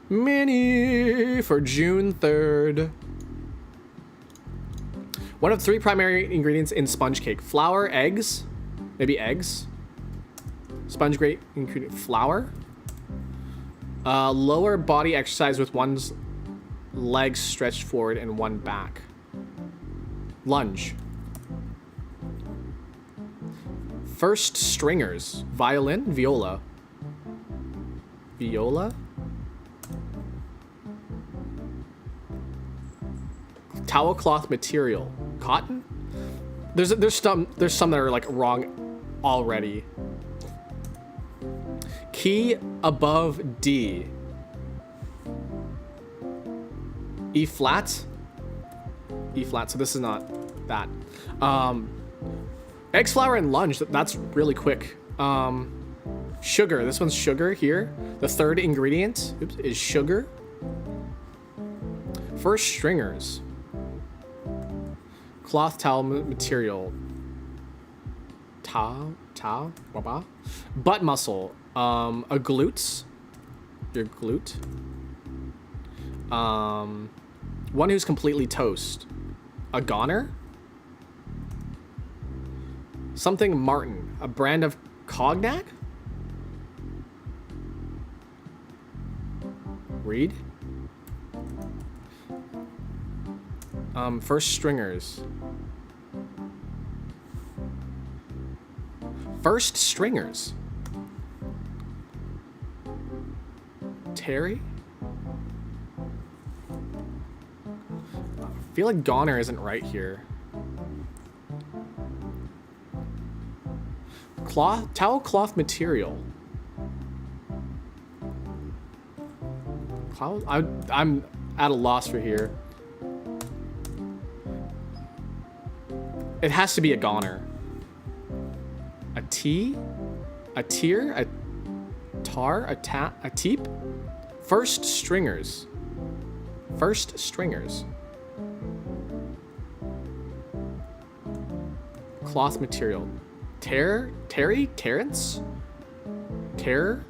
Speaker 1: Mini for June 3rd. One of 3 primary ingredients in sponge cake. Flour, eggs. Maybe eggs. Sponge grate ingredient flour. Lower body exercise with one's legs stretched forward and one back. Lunge. First stringers. Violin, viola. Viola? Towel cloth material. Cotton? There's some that are like wrong already. Key above D. E flat. E flat. So this is not that. Eggs, flour, and lunge. That's really quick. Sugar. This one's sugar here. The third ingredient, oops, is sugar. First stringers. Cloth towel material. Waba. Butt muscle. A glutes. Your glute. One who's completely toast. A goner. Something Martin. A brand of cognac. Read. First stringers. First stringers. Terry? I feel like goner isn't right here. Cloth, towel cloth material. I'm at a loss for here. It has to be a goner. A T? A tier? A tar? A teep? First stringers. First stringers. Cloth material. Terry? Terrence? Terror?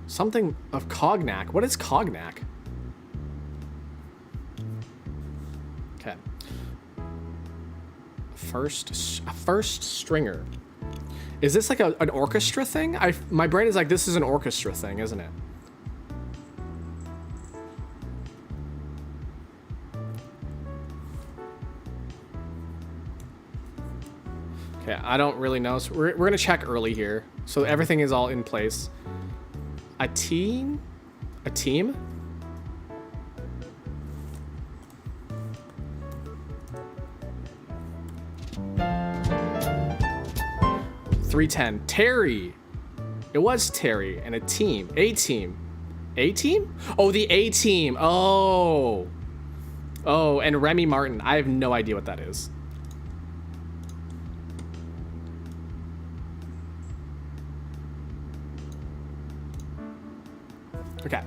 Speaker 1: Something of cognac. What is cognac? Okay. First stringer. Is this like an orchestra thing? My brain is like, this is an orchestra thing, isn't it? Okay, I don't really know. So we're gonna check early here. So everything is all in place. A team? A team? $3.10. Terry. It was Terry and a team. A team. A team? Oh, the A team. Oh. Oh, and Remy Martin. I have no idea what that is. Okay.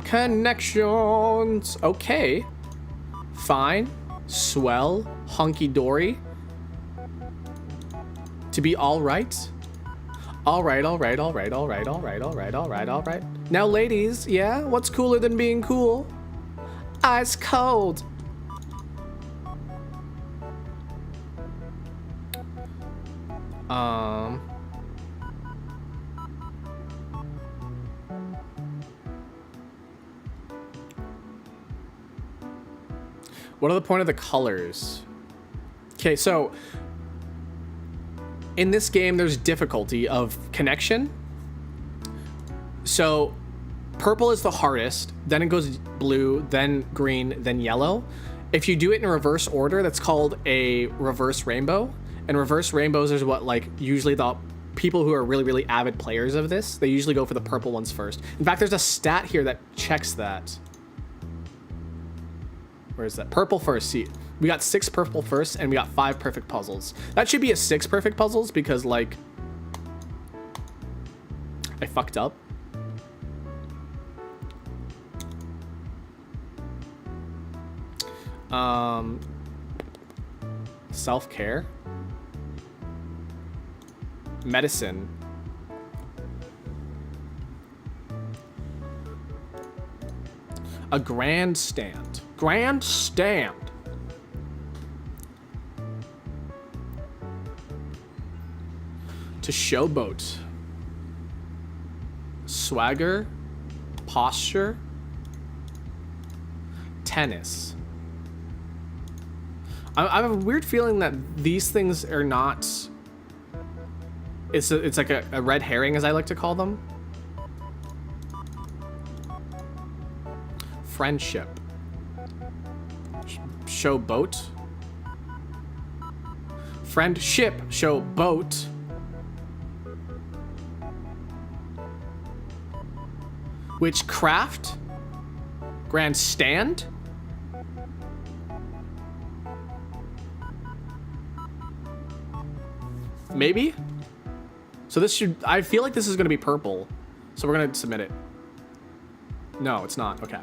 Speaker 1: Connections. Okay. Fine. Swell. Hunky dory. To be all right. All right, all right, all right, all right, all right, all right, all right, all right. Now, ladies, yeah? What's cooler than being cool? Ice cold. What are the point of the colors? Okay, so in this game, there's difficulty of connection. So purple is the hardest, then it goes blue, then green, then yellow. If you do it in reverse order, that's called a reverse rainbow. And reverse rainbows is what, like, usually the people who are really, really avid players of this, they usually go for the purple ones first. In fact, there's a stat here that checks that. Where is that? Purple first. See, we got 6 purple first, and we got 5 perfect puzzles. That should be a 6 perfect puzzles because, like, I fucked up. Self-care. Medicine. A grandstand. Grandstand. To showboat. swagger, posture, tennis. I have a weird feeling that these things are not. It's like a red herring, as I like to call them. Friendship. Show boat. Friendship. Show boat. Witchcraft. Grandstand. Maybe? So this should, I feel like this is gonna be purple. So we're gonna submit it. No, it's not, okay.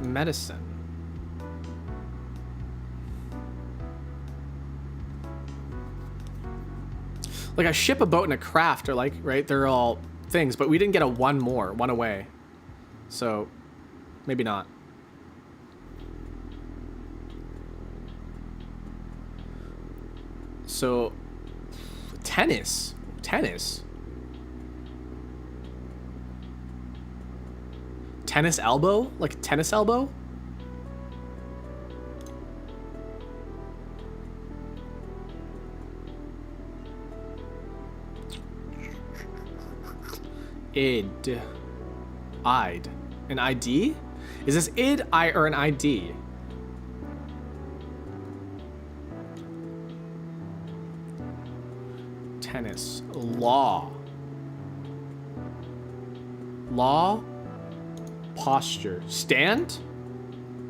Speaker 1: Medicine. Like a ship, a boat, and a craft are like, right? They're all things, but we didn't get a one away. So, maybe not. So, tennis. Tennis elbow? Like tennis elbow? Id. I'd. An ID? Is this id, I, or an ID? Tennis. Law. Law. Posture. Stand?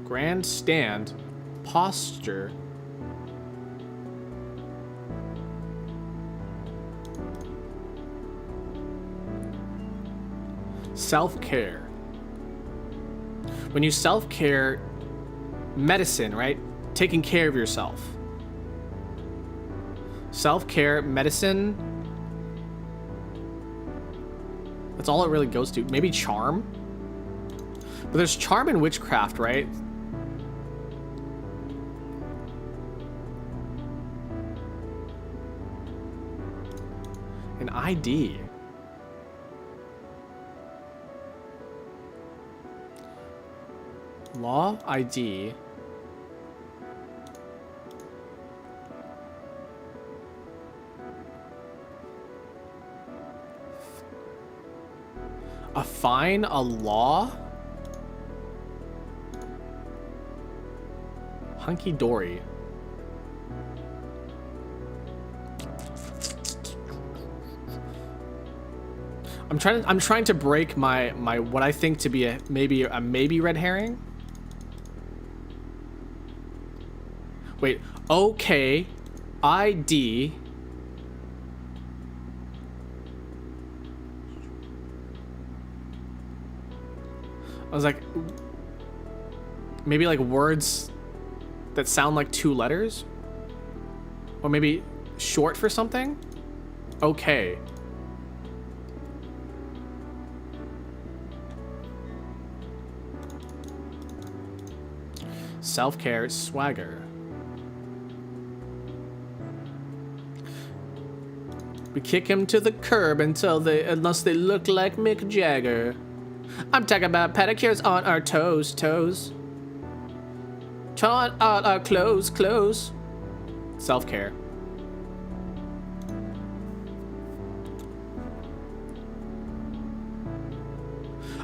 Speaker 1: Grandstand. Posture. Self-care. When you self-care, medicine, right? Taking care of yourself. Self-care, medicine. That's all it really goes to. Maybe charm. But there's charm and witchcraft, right? An ID. Law, ID. A fine, a law? Hunky dory. I'm trying to break my what I think to be a maybe red herring. Wait, okay, ID. I was like, maybe like words that sound like two letters? Or maybe short for something? Okay. Self-care, swagger. We kick him to the curb unless they look like Mick Jagger. I'm talking about pedicures on our toes. On our clothes. Self-care.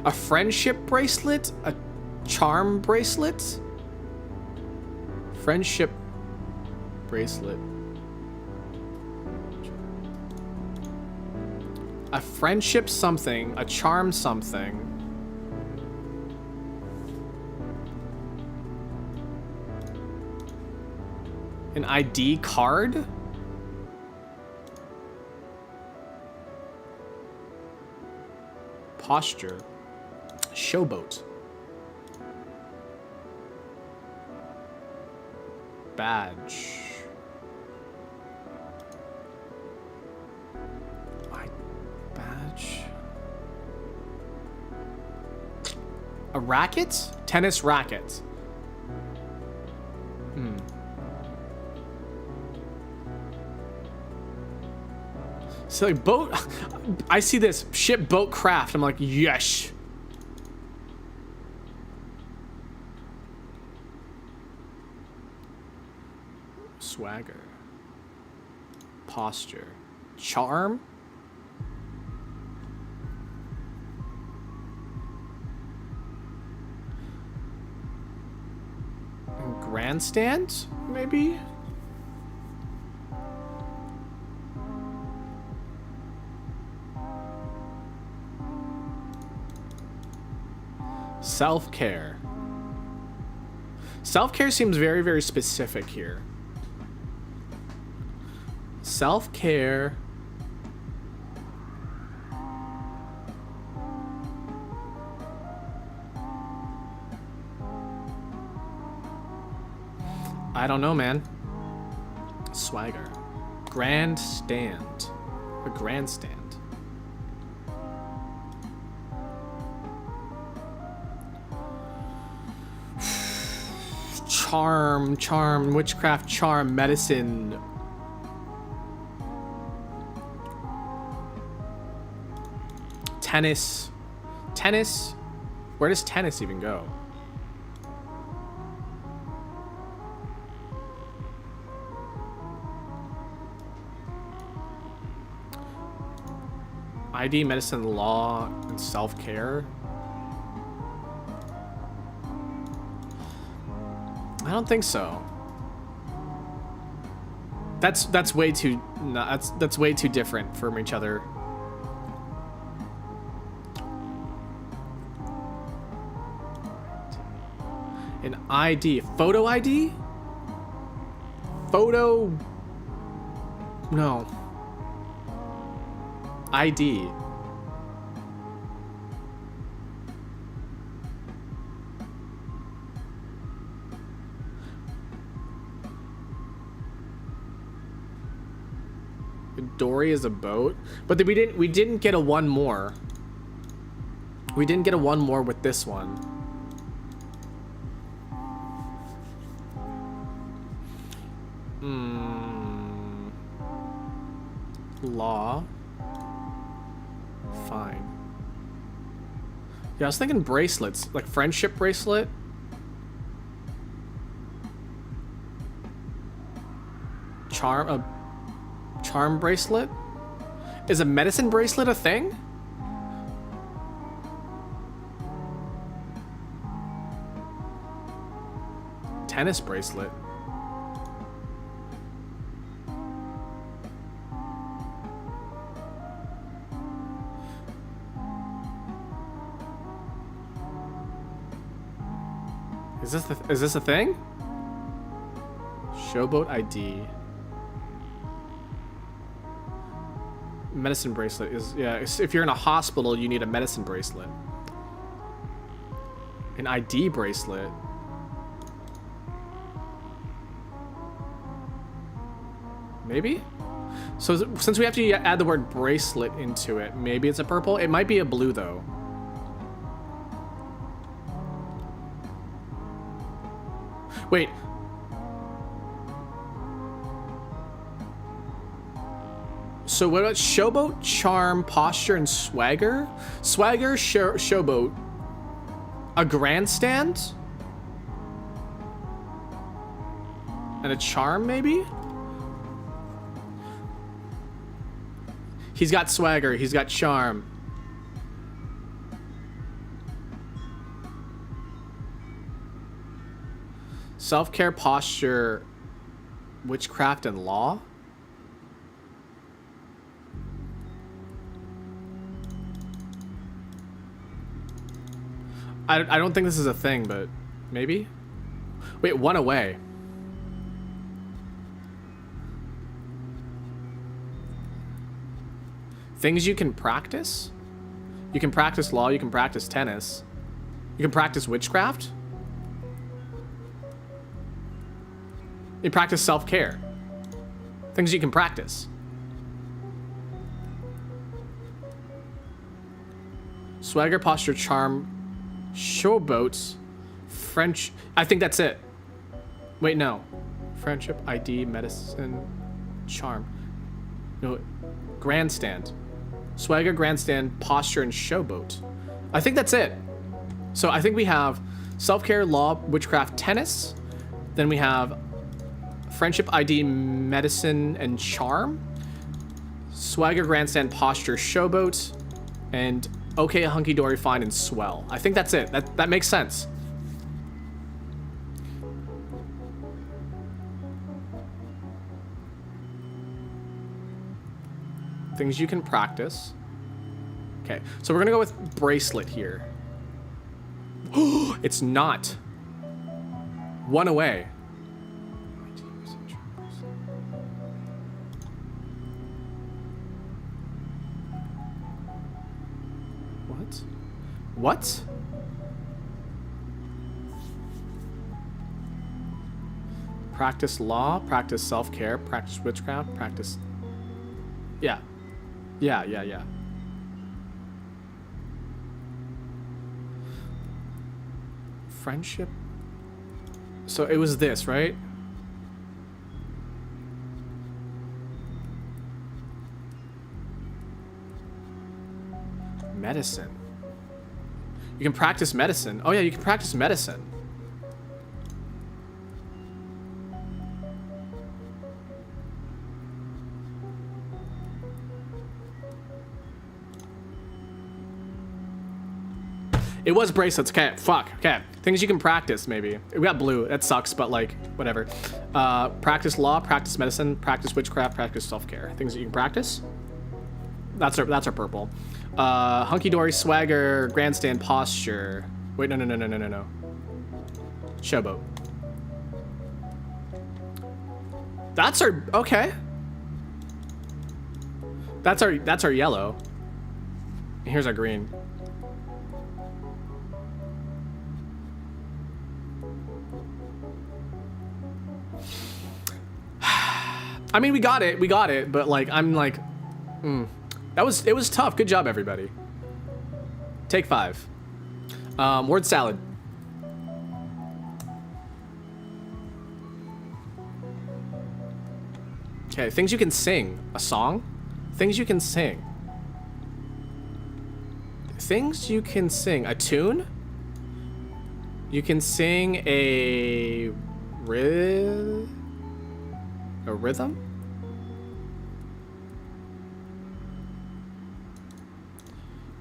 Speaker 1: A friendship bracelet? A charm bracelet? Friendship bracelet. A friendship something, a charm something. An ID card? Posture. Showboat. Badge. A racket? Tennis racket. So like boat, I see this ship boat craft. I'm like, yes. Swagger. Posture. Charm. And grandstand, maybe? Self-care. Self-care seems very, very specific here. Self-care. I don't know, man. Swagger. Grandstand. A grandstand. Charm, witchcraft, charm, medicine. Tennis. Where does tennis even go? ID, medicine, law, and self-care. I don't think so. That's way too that's way too different from each other. An ID, photo ID? Photo. No. ID. Dory is a boat, but we didn't get a one more. We didn't get a one more with this one. Law. Fine. Yeah, I was thinking bracelets, like friendship bracelet. Charm bracelet? Is a medicine bracelet a thing? Tennis bracelet. Is this a thing? Showboat ID. Medicine bracelet is, yeah, if you're in a hospital, you need a medicine bracelet. An ID bracelet. Maybe? So since we have to add the word bracelet into it, maybe it's a purple. It might be a blue though. Wait. So what about showboat, charm, posture, and swagger? Swagger, showboat. A grandstand? And a charm, maybe? He's got swagger, he's got charm. Self-care, posture, witchcraft, and law? I don't think this is a thing, but maybe? Wait, one away. Things you can practice? You can practice law, you can practice tennis. You can practice witchcraft? You practice self-care. Things you can practice. Swagger, posture, charm, showboats, French. I think that's it. Wait, no. Friendship, ID, medicine, charm. No. grandstand. Swagger, grandstand, posture, and showboat. I think that's it. So I think we have self-care, law, witchcraft, tennis. Then we have friendship, ID, medicine, and charm. Swagger, grandstand, posture, showboat, and okay, hunky-dory, fine, and swell. I think that's it. That makes sense. Things you can practice. Okay, so we're gonna go with bracelet here. It's not. One away. What? What? Practice law, practice self-care, practice witchcraft, practice... Yeah. Yeah. Friendship. So it was this, right? Medicine. You can practice medicine. Oh yeah, you can practice medicine. It was bracelets. Okay, fuck. Okay, things you can practice, maybe. We got blue. That sucks, but like, whatever. Practice law, practice medicine, practice witchcraft, practice self-care. Things that you can practice. That's our purple. Hunky-dory, swagger, grandstand, posture. Wait, no. Showboat. That's our, okay. That's our yellow. Here's our green. I mean, we got it, but like, I'm like, it was tough. Good job, everybody. Take 5. Word salad. Okay, things you can sing. A song? Things you can sing. Things you can sing. A tune? You can sing a rhythm?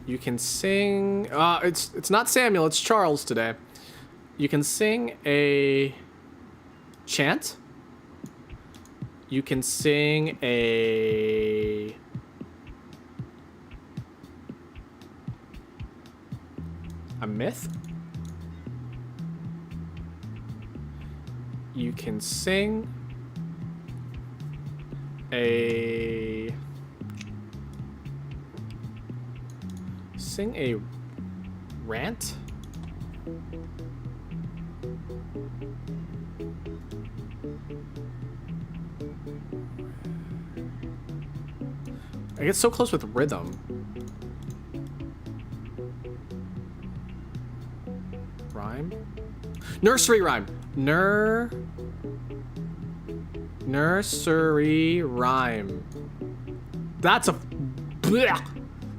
Speaker 1: You can sing, it's not Samuel, it's Charles today. You can sing a chant. You can sing a myth. You can sing a rant. I get so close with rhythm. Rhyme? Nursery rhyme. Nursery rhyme. That's a... Blech.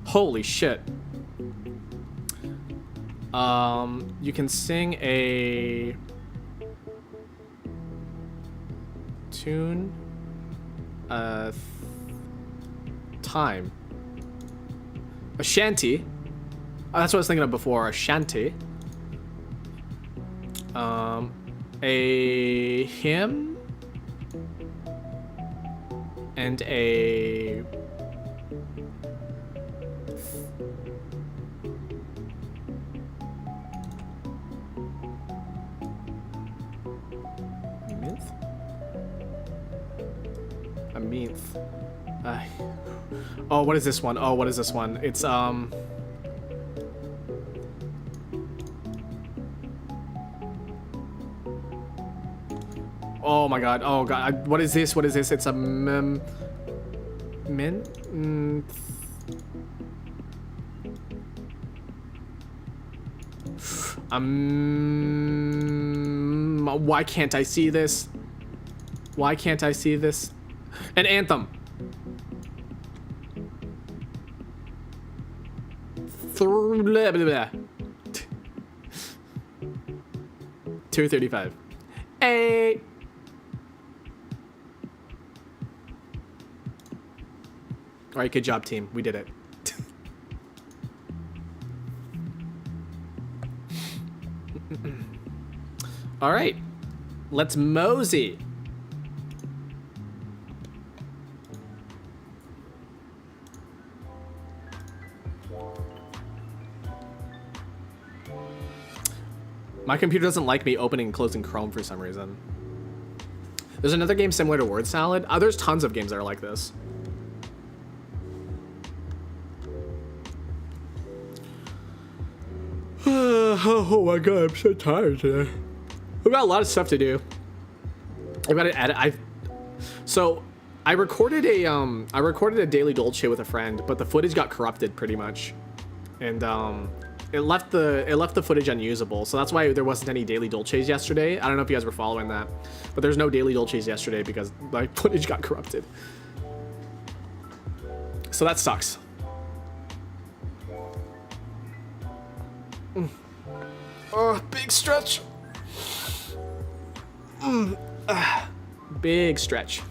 Speaker 1: Holy shit. You can sing a tune, time. A shanty. That's what I was thinking of before, a shanty. A hymn and a oh, what is this one? Oh, what is this one? It's oh my god. Oh god. What is this? What is this? It's a why can't I see this? Why can't I see this? An anthem. 235. Hey. All right, good job, team. We did it. All right, let's mosey. My computer doesn't like me opening and closing Chrome for some reason. There's another game similar to Word Salad. There's tons of games that are like this. Oh my god, I'm so tired today. I've got a lot of stuff to do. I've got to edit. So I recorded a Daily Dolce with a friend, but the footage got corrupted pretty much, and it left the footage unusable. So that's why there wasn't any Daily Dolces yesterday. I don't know if you guys were following that, but there's no Daily Dolces yesterday because my footage got corrupted. So that sucks. Oh, big stretch. Big stretch.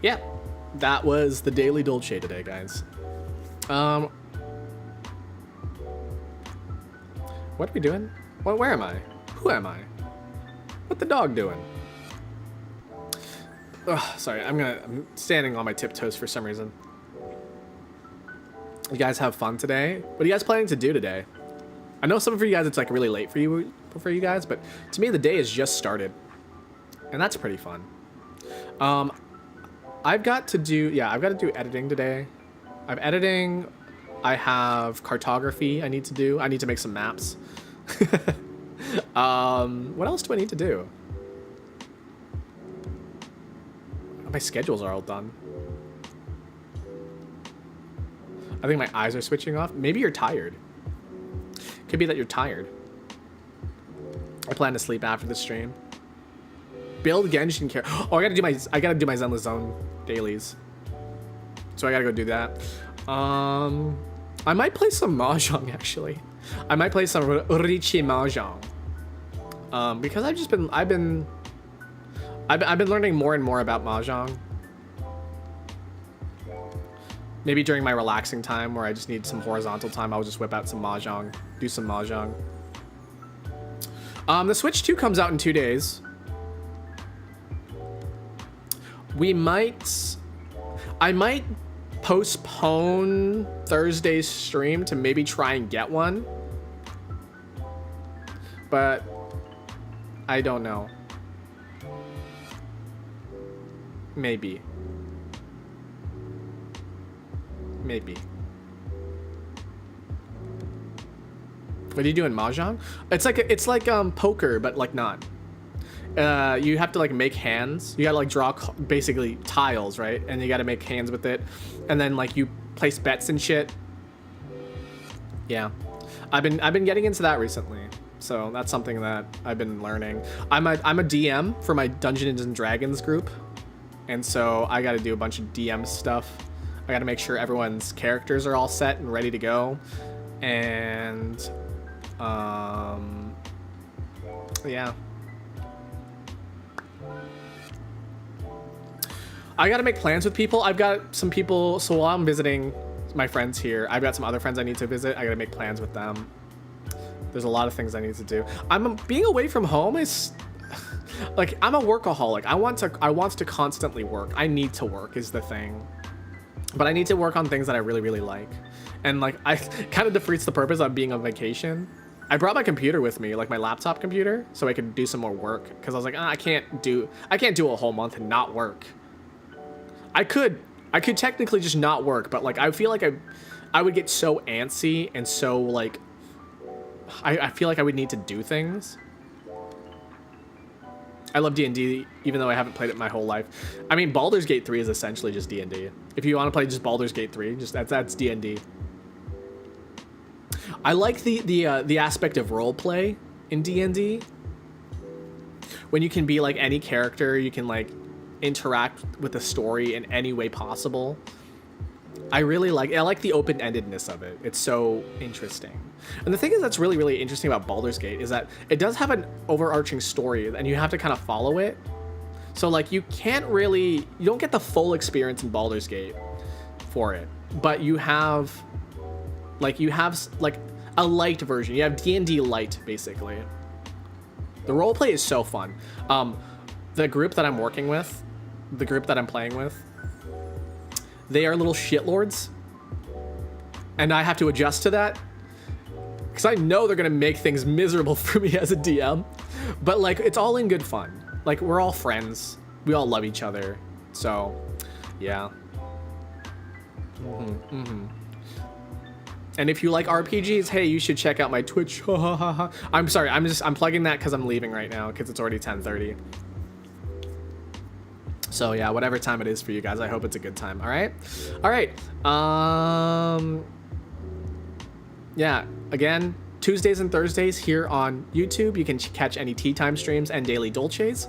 Speaker 1: Yeah, that was the Daily Dolce today, guys. What are we doing? Where am I? Who am I? What the dog doing? Ugh, sorry, I'm standing on my tiptoes for some reason. You guys have fun today? What are you guys planning to do today? I know some of you guys it's like really late for you guys, but to me the day has just started, and that's pretty fun. I've got to do editing today. I'm editing. I have cartography I need to do. I need to make some maps. What else do I need to do? My schedules are all done. I think my eyes are switching off. Maybe you're tired. Could be that you're tired. I plan to sleep after the stream. Build Genshin care. Oh, I gotta do my Zenless Zone dailies. So I gotta go do that. I might play some Mahjong actually. I might play some Richi Mahjong. Because I've been learning more and more about Mahjong. Maybe during my relaxing time where I just need some horizontal time, I'll just whip out some Mahjong, do some Mahjong. The Switch 2 comes out in 2 days. I might postpone Thursday's stream to maybe try and get one. But I don't know. Maybe. What are you doing, Mahjong? It's like poker, but like not. You have to like make hands. You gotta like draw basically tiles, right? And you gotta make hands with it, and then like you place bets and shit. Yeah, I've been getting into that recently, so that's something that I've been learning. I'm a DM for my Dungeons and Dragons group, and so I gotta do a bunch of DM stuff. I gotta make sure everyone's characters are all set and ready to go, and yeah. I gotta make plans with people. I've got some people, so while I'm visiting my friends here, I've got some other friends I need to visit. I gotta make plans with them. There's a lot of things I need to do. Being away from home is like, I'm a workaholic. I want to constantly work. I need to work is the thing. But I need to work on things that I really, really like. And like, I kind of defeats the purpose of being on vacation. I brought my computer with me, like my laptop computer, so I could do some more work. Cause I was like, I can't do a whole month and not work. I could technically just not work, but like, I feel like I would get so antsy and so like, I feel like I would need to do things. I love D&D, even though I haven't played it my whole life. I mean, Baldur's Gate 3 is essentially just D&D. If you want to play just Baldur's Gate 3, just that's D&D. I like the aspect of role play in D&D. When you can be like any character, you can like interact with the story in any way possible. I like the open-endedness of it. It's so interesting. And the thing is that's really, really interesting about Baldur's Gate is that it does have an overarching story and you have to kind of follow it. So like you don't get the full experience in Baldur's Gate for it, but you have a light version. You have D&D light basically. The roleplay is so fun. The group that I'm working with, the group that I'm playing with, they are little shitlords, and I have to adjust to that because I know they're gonna make things miserable for me as a DM. But like, it's all in good fun. Like, we're all friends. We all love each other. So, yeah. And if you like RPGs, hey, you should check out my Twitch. I'm sorry, I'm plugging that because I'm leaving right now because it's already 10:30. So yeah, whatever time it is for you guys, I hope it's a good time. All right. Yeah, again, Tuesdays and Thursdays here on YouTube, you can catch any tea time streams and daily Dolces.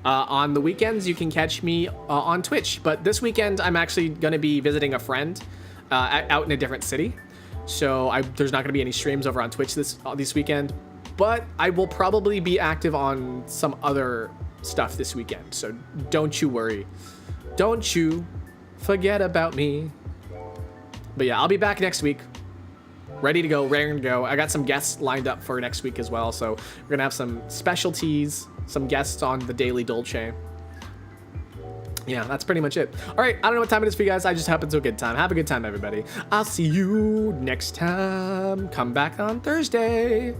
Speaker 1: On the weekends, you can catch me on Twitch. But this weekend, I'm actually going to be visiting a friend out in a different city. So there's not going to be any streams over on Twitch this weekend. But I will probably be active on some other stuff this weekend. So don't you worry. Don't you forget about me. But yeah, I'll be back next week. Ready to go, raring to go. I got some guests lined up for next week as well. So we're going to have some specialties, some guests on the Daily Dolce. Yeah, that's pretty much it. All right, I don't know what time it is for you guys. I just happened to a good time. Have a good time, everybody. I'll see you next time. Come back on Thursday.